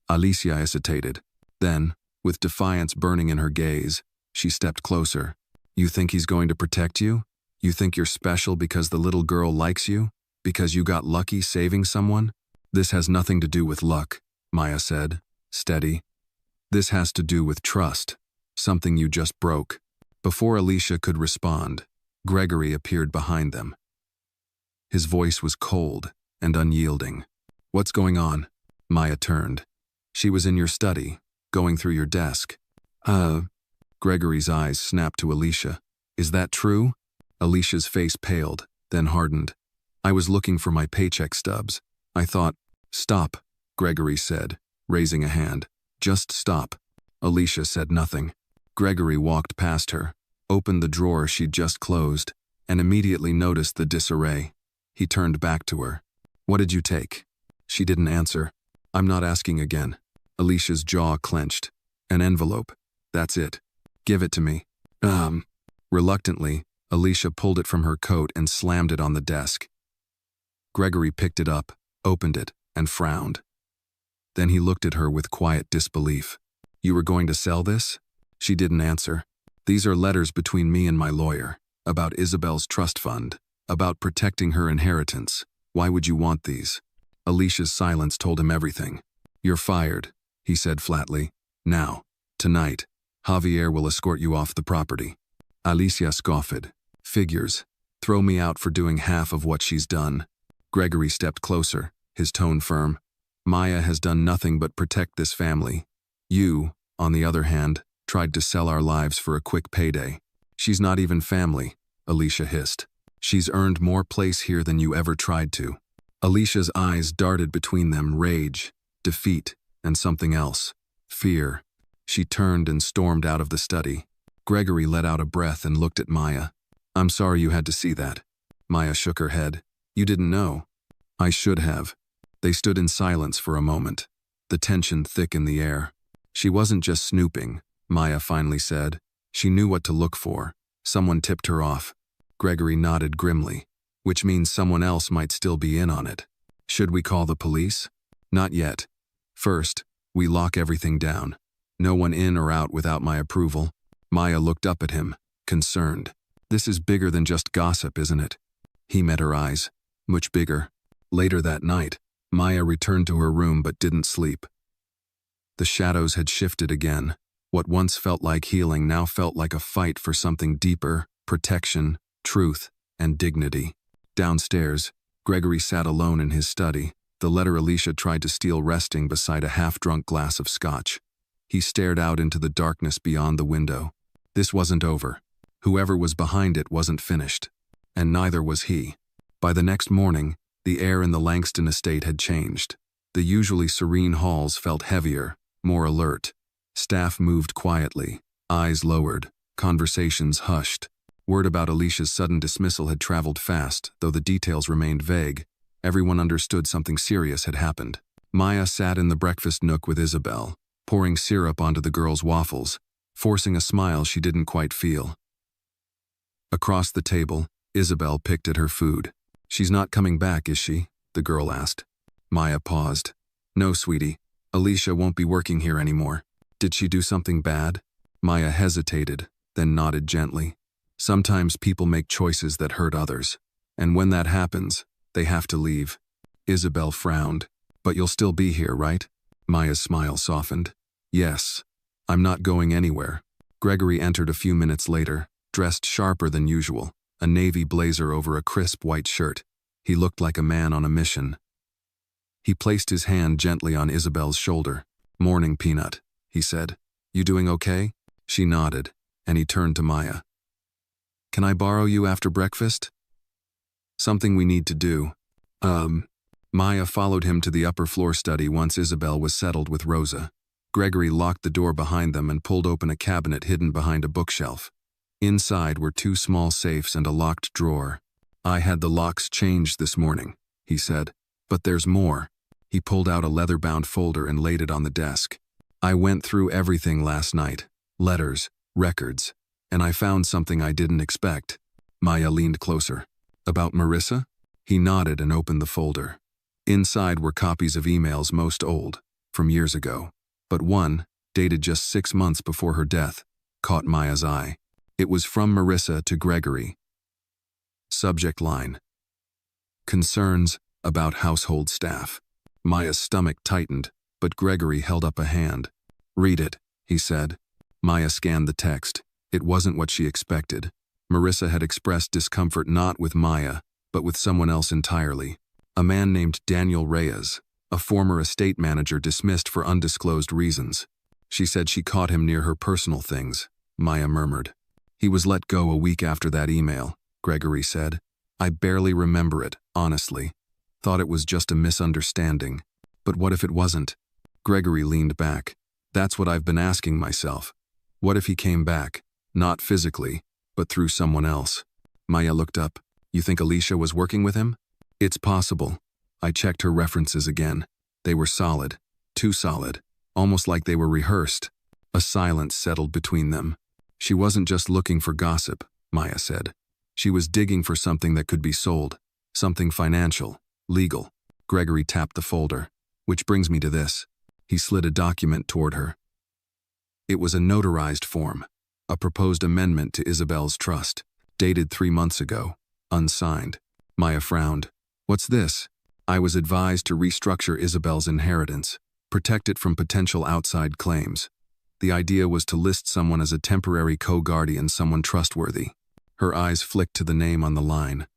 Alicia hesitated. Then, with defiance burning in her gaze, she stepped closer. You think he's going to protect you? You think you're special because the little girl likes you? Because you got lucky saving someone? This has nothing to do with luck, Maya said, steady. This has to do with trust, something you just broke. Before Alicia could respond, Gregory appeared behind them. His voice was cold and unyielding. What's going on? Maya turned. She was in your study, going through your desk. Gregory's eyes snapped to Alicia. Is that true? Alicia's face paled, then hardened. I was looking for my paycheck stubs. I thought, stop, Gregory said, raising a hand. Just stop. Alicia said nothing. Gregory walked past her, opened the drawer she'd just closed, and immediately noticed the disarray. He turned back to her. What did you take? She didn't answer. I'm not asking again. Alicia's jaw clenched. An envelope. That's it. Give it to me. Reluctantly, Alicia pulled it from her coat and slammed it on the desk. Gregory picked it up, opened it, and frowned. Then he looked at her with quiet disbelief. You were going to sell this? She didn't answer. These are letters between me and my lawyer, about Isabel's trust fund, about protecting her inheritance. Why would you want these? Alicia's silence told him everything. You're fired, he said flatly. Now, tonight, Javier will escort you off the property. Alicia scoffed. Figures. Throw me out for doing half of what she's done. Gregory stepped closer, his tone firm. Maya has done nothing but protect this family. You, on the other hand, tried to sell our lives for a quick payday. She's not even family, Alicia hissed. She's earned more place here than you ever tried to. Alicia's eyes darted between them rage, defeat, and something else. Fear. She turned and stormed out of the study. Gregory let out a breath and looked at Maya. I'm sorry you had to see that. Maya shook her head. You didn't know. I should have. They stood in silence for a moment, the tension thick in the air. She wasn't just snooping, Maya finally said. She knew what to look for. Someone tipped her off. Gregory nodded grimly, which means someone else might still be in on it. Should we call the police? Not yet. First, we lock everything down. No one in or out without my approval. Maya looked up at him, concerned. This is bigger than just gossip, isn't it? He met her eyes. Much bigger. Later that night, Maya returned to her room but didn't sleep. The shadows had shifted again. What once felt like healing now felt like a fight for something deeper, protection, truth, and dignity. Downstairs, Gregory sat alone in his study, the letter Alicia tried to steal resting beside a half-drunk glass of scotch. He stared out into the darkness beyond the window. This wasn't over. Whoever was behind it wasn't finished. And neither was he. By the next morning, the air in the Langston estate had changed. The usually serene halls felt heavier, more alert. Staff moved quietly, eyes lowered, conversations hushed. Word about Alicia's sudden dismissal had traveled fast, though the details remained vague. Everyone understood something serious had happened. Maya sat in the breakfast nook with Isabel, pouring syrup onto the girl's waffles, forcing a smile she didn't quite feel. Across the table, Isabel picked at her food. She's not coming back, is she? The girl asked. Maya paused. No, sweetie. Alicia won't be working here anymore. Did she do something bad? Maya hesitated, then nodded gently. Sometimes people make choices that hurt others. And when that happens, they have to leave. Isabel frowned. But you'll still be here, right? Maya's smile softened. Yes. I'm not going anywhere. Gregory entered a few minutes later, dressed sharper than usual, a navy blazer over a crisp white shirt. He looked like a man on a mission. He placed his hand gently on Isabel's shoulder. "Morning, Peanut," he said. "You doing okay?" She nodded, and he turned to Maya. "Can I borrow you after breakfast? Something we need to do." Maya followed him to the upper floor study once Isabel was settled with Rosa. Gregory locked the door behind them and pulled open a cabinet hidden behind a bookshelf. Inside were 2 small safes and a locked drawer. "I had the locks changed this morning," he said. "But there's more." He pulled out a leather-bound folder and laid it on the desk. "I went through everything last night. Letters, records. And I found something I didn't expect." Maya leaned closer. "About Marissa?" He nodded and opened the folder. Inside were copies of emails, most old, from years ago. But one, dated just 6 months before her death, caught Maya's eye. It was from Marissa to Gregory. Subject line: "Concerns about household staff." Maya's stomach tightened, but Gregory held up a hand. "Read it," he said. Maya scanned the text. It wasn't what she expected. Marissa had expressed discomfort not with Maya, but with someone else entirely. A man named Daniel Reyes, a former estate manager dismissed for undisclosed reasons. She said she caught him near her personal things, Maya murmured. "He was let go a week after that email," Gregory said. "I barely remember it, honestly. Thought it was just a misunderstanding. But what if it wasn't?" Gregory leaned back. "That's what I've been asking myself. What if he came back, not physically, but through someone else?" Maya looked up. "You think Alicia was working with him?" "It's possible." I checked her references again. They were solid, too solid, almost like they were rehearsed. A silence settled between them. "She wasn't just looking for gossip," Maya said. "She was digging for something that could be sold, something financial, legal." Gregory tapped the folder. "Which brings me to this." He slid a document toward her. It was a notarized form, a proposed amendment to Isabel's trust, dated 3 months ago, unsigned. Maya frowned. "What's this?" "I was advised to restructure Isabel's inheritance, protect it from potential outside claims. The idea was to list someone as a temporary co-guardian, someone trustworthy." Her eyes flicked to the name on the line.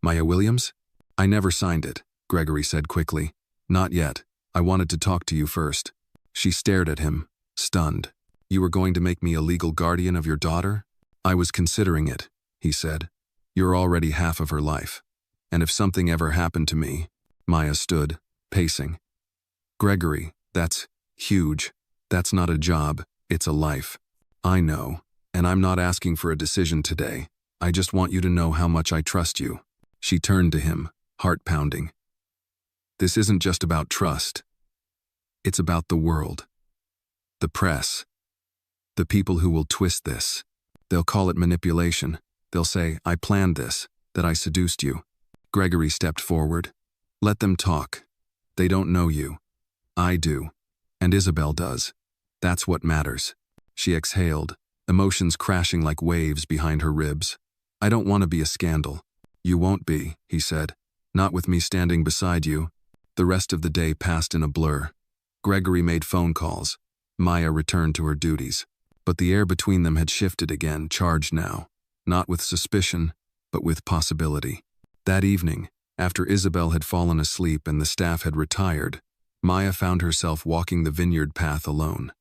"Maya Williams?" "I never signed it," Gregory said quickly. "Not yet. I wanted to talk to you first." She stared at him, stunned. "You were going to make me a legal guardian of your daughter?" "I was considering it," he said. "You're already half of her life. And if something ever happened to me..." Maya stood, pacing. "Gregory, that's huge. That's not a job, it's a life." "I know, and I'm not asking for a decision today. I just want you to know how much I trust you." She turned to him, heart pounding. "This isn't just about trust. It's about the world. The press. The people who will twist this. They'll call it manipulation. They'll say, I planned this, that I seduced you." Gregory stepped forward. "Let them talk. They don't know you. I do. And Isabel does. That's what matters." She exhaled, emotions crashing like waves behind her ribs. "I don't want to be a scandal." "You won't be," he said. "Not with me standing beside you." The rest of the day passed in a blur. Gregory made phone calls. Maya returned to her duties. But the air between them had shifted again, charged now. Not with suspicion, but with possibility. That evening, after Isabel had fallen asleep and the staff had retired, Maya found herself walking the vineyard path alone.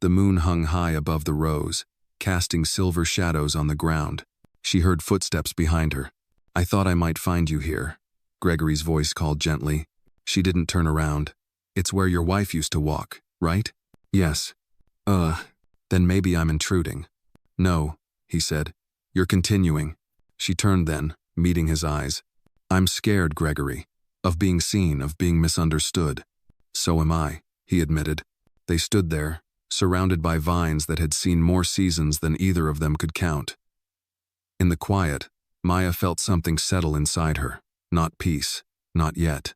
The moon hung high above the rows, casting silver shadows on the ground. She heard footsteps behind her. "I thought I might find you here," Gregory's voice called gently. She didn't turn around. "It's where your wife used to walk, right?" "Yes." Then maybe I'm intruding." "No," he said. "You're continuing." She turned then, meeting his eyes. "I'm scared, Gregory. Of being seen, of being misunderstood." "So am I," he admitted. They stood there, surrounded by vines that had seen more seasons than either of them could count. In the quiet, Maya felt something settle inside her. Not peace, not yet.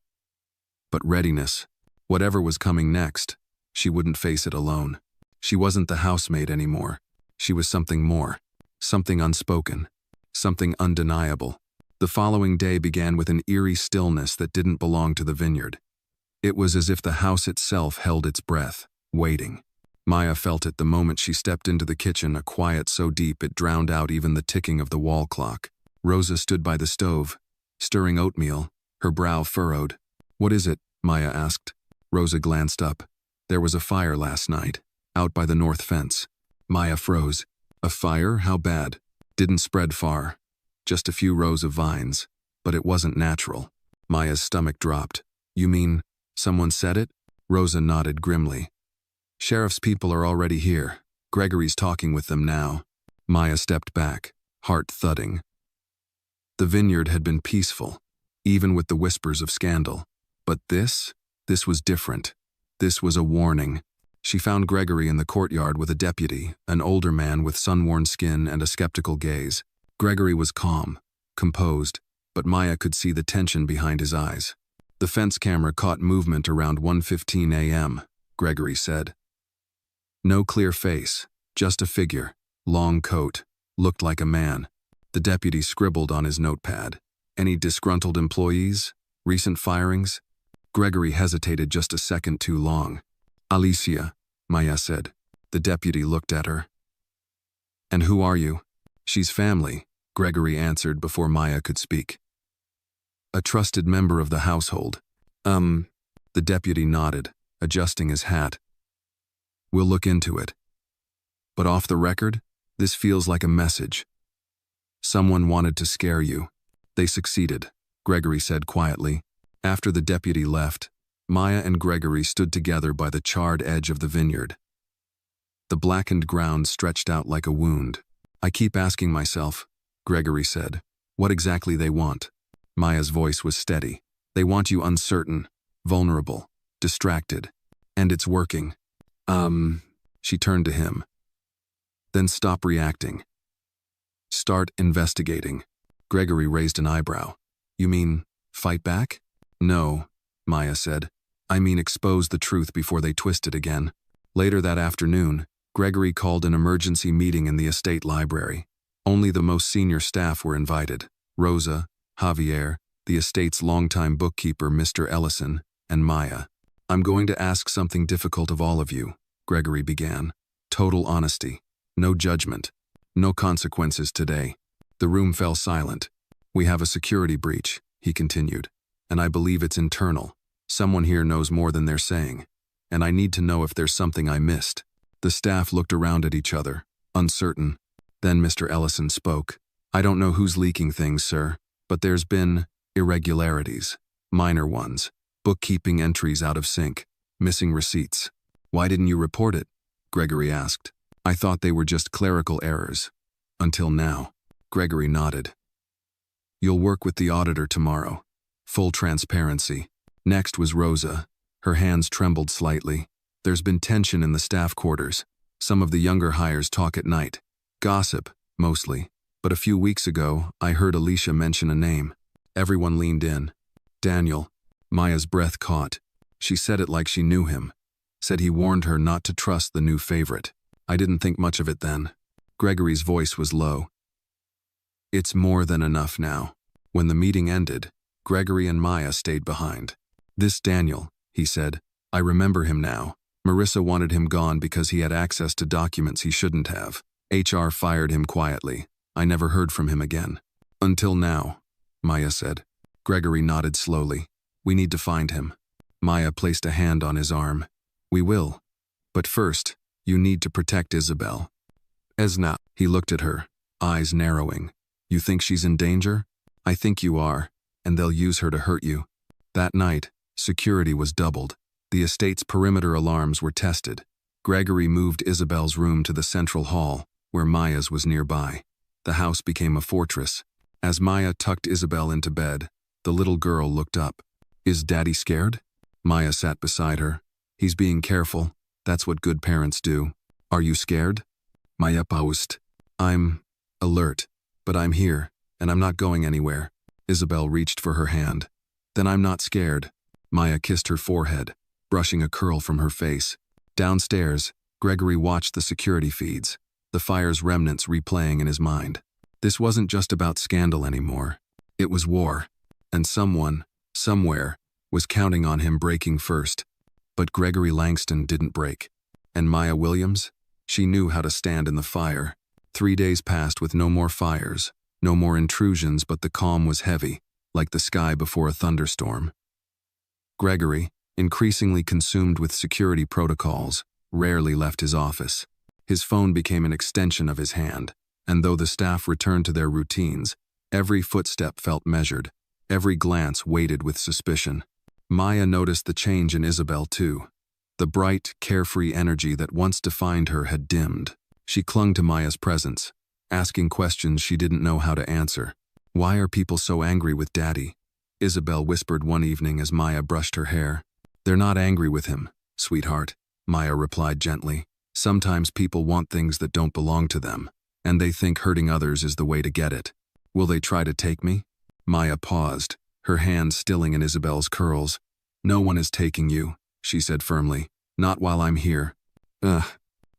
But readiness. Whatever was coming next, she wouldn't face it alone. She wasn't the housemaid anymore. She was something more. Something unspoken. Something undeniable. The following day began with an eerie stillness that didn't belong to the vineyard. It was as if the house itself held its breath, waiting. Maya felt it the moment she stepped into the kitchen, a quiet so deep it drowned out even the ticking of the wall clock. Rosa stood by the stove, stirring oatmeal, her brow furrowed. "What is it?" Maya asked. Rosa glanced up. There was a fire last night, out by the north fence. Maya froze. A fire? How bad? Didn't spread far. Just a few rows of vines. But it wasn't natural. Maya's stomach dropped. "You mean, someone said it?" Rosa nodded grimly. "Sheriff's people are already here. Gregory's talking with them now." Maya stepped back, heart thudding. The vineyard had been peaceful, even with the whispers of scandal. But this was different. This was a warning. She found Gregory in the courtyard with a deputy, an older man with sun-worn skin and a skeptical gaze. Gregory was calm, composed, but Maya could see the tension behind his eyes. "The fence camera caught movement around 1:15 a.m., Gregory said. "No clear face, just a figure, long coat, looked like a man." The deputy scribbled on his notepad. "Any disgruntled employees? Recent firings?" Gregory hesitated just a second too long. "Alicia," Maya said. The deputy looked at her. "And who are you?" "She's family," Gregory answered before Maya could speak. "A trusted member of the household." The deputy nodded, adjusting his hat. "We'll look into it. But off the record, this feels like a message. Someone wanted to scare you. They succeeded," Gregory said quietly. After the deputy left, Maya and Gregory stood together by the charred edge of the vineyard. The blackened ground stretched out like a wound. "I keep asking myself," Gregory said, "what exactly they want." Maya's voice was steady. "They want you uncertain, vulnerable, distracted. And it's working." She turned to him. "Then stop reacting. Start investigating." Gregory raised an eyebrow. "You mean, fight back?" "No," Maya said. "I mean expose the truth before they twist it again." Later that afternoon, Gregory called an emergency meeting in the estate library. Only the most senior staff were invited. Rosa, Javier, the estate's longtime bookkeeper Mr. Ellison, and Maya. "I'm going to ask something difficult of all of you," Gregory began. "Total honesty. No judgment. No consequences today." The room fell silent. "We have a security breach," he continued, "and I believe it's internal. Someone here knows more than they're saying, and I need to know if there's something I missed." The staff looked around at each other, uncertain. Then Mr. Ellison spoke. "I don't know who's leaking things, sir, but there's been irregularities. Minor ones. Bookkeeping entries out of sync. Missing receipts." "Why didn't you report it?" Gregory asked. "I thought they were just clerical errors. Until now." Gregory nodded. "You'll work with the auditor tomorrow. Full transparency." Next was Rosa. Her hands trembled slightly. "There's been tension in the staff quarters. Some of the younger hires talk at night. Gossip, mostly. But a few weeks ago, I heard Alicia mention a name." Everyone leaned in. "Daniel." Maya's breath caught. She said it like she knew him. Said he warned her not to trust the new favorite. "I didn't think much of it then." Gregory's voice was low. "It's more than enough now." When the meeting ended, Gregory and Maya stayed behind. "This Daniel," he said. "I remember him now. Marissa wanted him gone because he had access to documents he shouldn't have. HR fired him quietly. I never heard from him again." "Until now," Maya said. Gregory nodded slowly. "We need to find him." Maya placed a hand on his arm. "We will. But first, you need to protect Isabel." "Esna." He looked at her, eyes narrowing. "You think she's in danger?" "I think you are, and they'll use her to hurt you." That night, security was doubled. The estate's perimeter alarms were tested. Gregory moved Isabel's room to the central hall, where Maya's was nearby. The house became a fortress. As Maya tucked Isabel into bed, the little girl looked up. "Is Daddy scared?" Maya sat beside her. "He's being careful. That's what good parents do." "Are you scared?" Maya paused. "I'm alert, but I'm here, and I'm not going anywhere." Isabel reached for her hand. "Then I'm not scared." Maya kissed her forehead, brushing a curl from her face. Downstairs, Gregory watched the security feeds, the fire's remnants replaying in his mind. This wasn't just about scandal anymore. It was war, and someone, somewhere, was counting on him breaking first. But Gregory Langston didn't break. And Maya Williams? She knew how to stand in the fire. 3 days passed with no more fires, no more intrusions, but the calm was heavy, like the sky before a thunderstorm. Gregory, increasingly consumed with security protocols, rarely left his office. His phone became an extension of his hand, and though the staff returned to their routines, every footstep felt measured, every glance weighted with suspicion. Maya noticed the change in Isabel too. The bright, carefree energy that once defined her had dimmed. She clung to Maya's presence, asking questions she didn't know how to answer. "Why are people so angry with Daddy?" Isabel whispered one evening as Maya brushed her hair. "They're not angry with him, sweetheart," Maya replied gently. "Sometimes people want things that don't belong to them, and they think hurting others is the way to get it. Will they try to take me?" Maya paused, her hand stilling in Isabel's curls. "No one is taking you," she said firmly. "Not while I'm here." Ugh.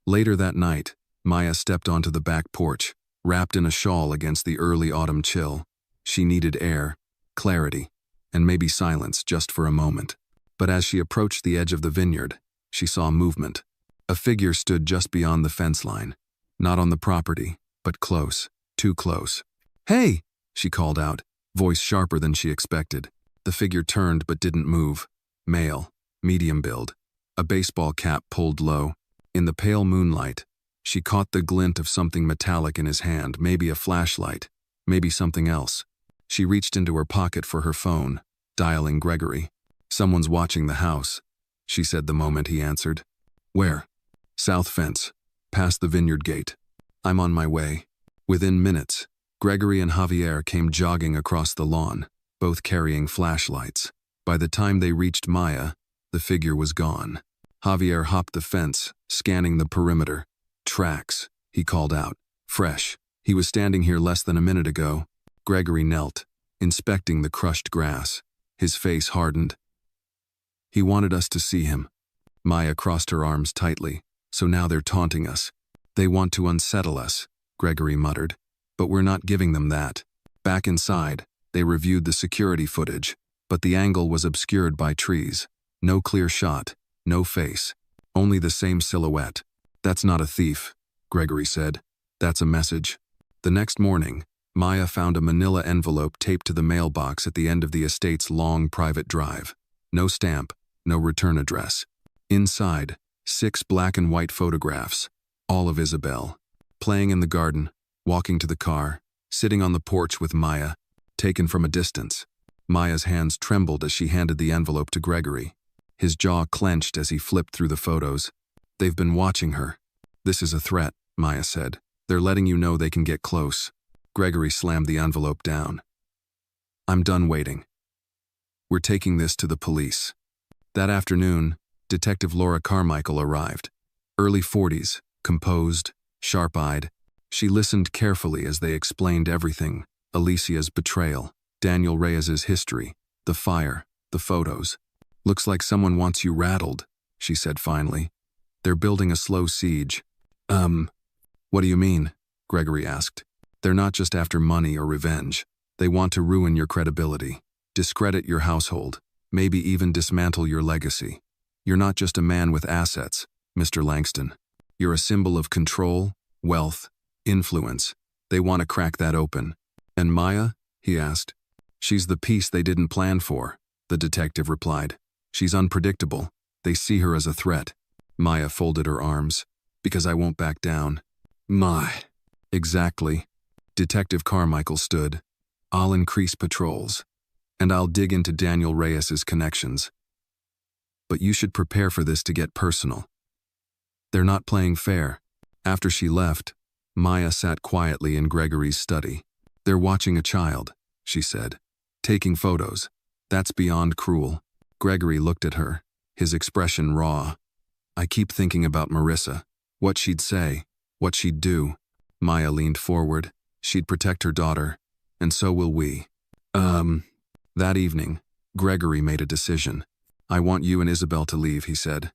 Later that night, Maya stepped onto the back porch, wrapped in a shawl against the early autumn chill. She needed air, clarity, and maybe silence just for a moment. But as she approached the edge of the vineyard, she saw movement. A figure stood just beyond the fence line, not on the property, but close, too close. "Hey!" she called out, voice sharper than she expected. The figure turned but didn't move. Male, medium build, a baseball cap pulled low. In the pale moonlight, she caught the glint of something metallic in his hand, maybe a flashlight, maybe something else. She reached into her pocket for her phone, dialing Gregory. "Someone's watching the house," she said the moment he answered. "Where?" "South fence, past the vineyard gate." "I'm on my way." Within minutes, Gregory and Javier came jogging across the lawn, both carrying flashlights. By the time they reached Maya, the figure was gone. Javier hopped the fence, scanning the perimeter. "Tracks," he called out. "Fresh. He was standing here less than a minute ago." Gregory knelt, inspecting the crushed grass. His face hardened. "He wanted us to see him." Maya crossed her arms tightly. "So now they're taunting us. They want to unsettle us," Gregory muttered. "But we're not giving them that." Back inside, they reviewed the security footage, but the angle was obscured by trees. No clear shot, no face, only the same silhouette. "That's not a thief," Gregory said. "That's a message." The next morning, Maya found a manila envelope taped to the mailbox at the end of the estate's long private drive. No stamp, no return address. Inside, 6 black and white photographs, all of Isabel. Playing in the garden, walking to the car, sitting on the porch with Maya, taken from a distance. Maya's hands trembled as she handed the envelope to Gregory. His jaw clenched as he flipped through the photos. "They've been watching her." "This is a threat," Maya said. "They're letting you know they can get close." Gregory slammed the envelope down. "I'm done waiting. We're taking this to the police." That afternoon, Detective Laura Carmichael arrived. Early 40s, composed, sharp-eyed. She listened carefully as they explained everything: Alicia's betrayal, Daniel Reyes's history, the fire, the photos. "Looks like someone wants you rattled," she said finally. "They're building a slow siege." What do you mean?" Gregory asked. "They're not just after money or revenge. They want to ruin your credibility, discredit your household, maybe even dismantle your legacy. You're not just a man with assets, Mr. Langston. You're a symbol of control, wealth, influence. They want to crack that open." "And Maya?" he asked. "She's the piece they didn't plan for," the detective replied. "She's unpredictable. They see her as a threat." Maya folded her arms. "Because I won't back down." "My." "Exactly." Detective Carmichael stood. "I'll increase patrols. And I'll dig into Daniel Reyes's connections. But you should prepare for this to get personal. They're not playing fair." After she left, Maya sat quietly in Gregory's study. "They're watching a child," she said. "Taking photos. That's beyond cruel." Gregory looked at her, his expression raw. "I keep thinking about Marissa. What she'd say, what she'd do." Maya leaned forward. "She'd protect her daughter, and so will we." That evening, Gregory made a decision. "I want you and Isabel to leave," he said.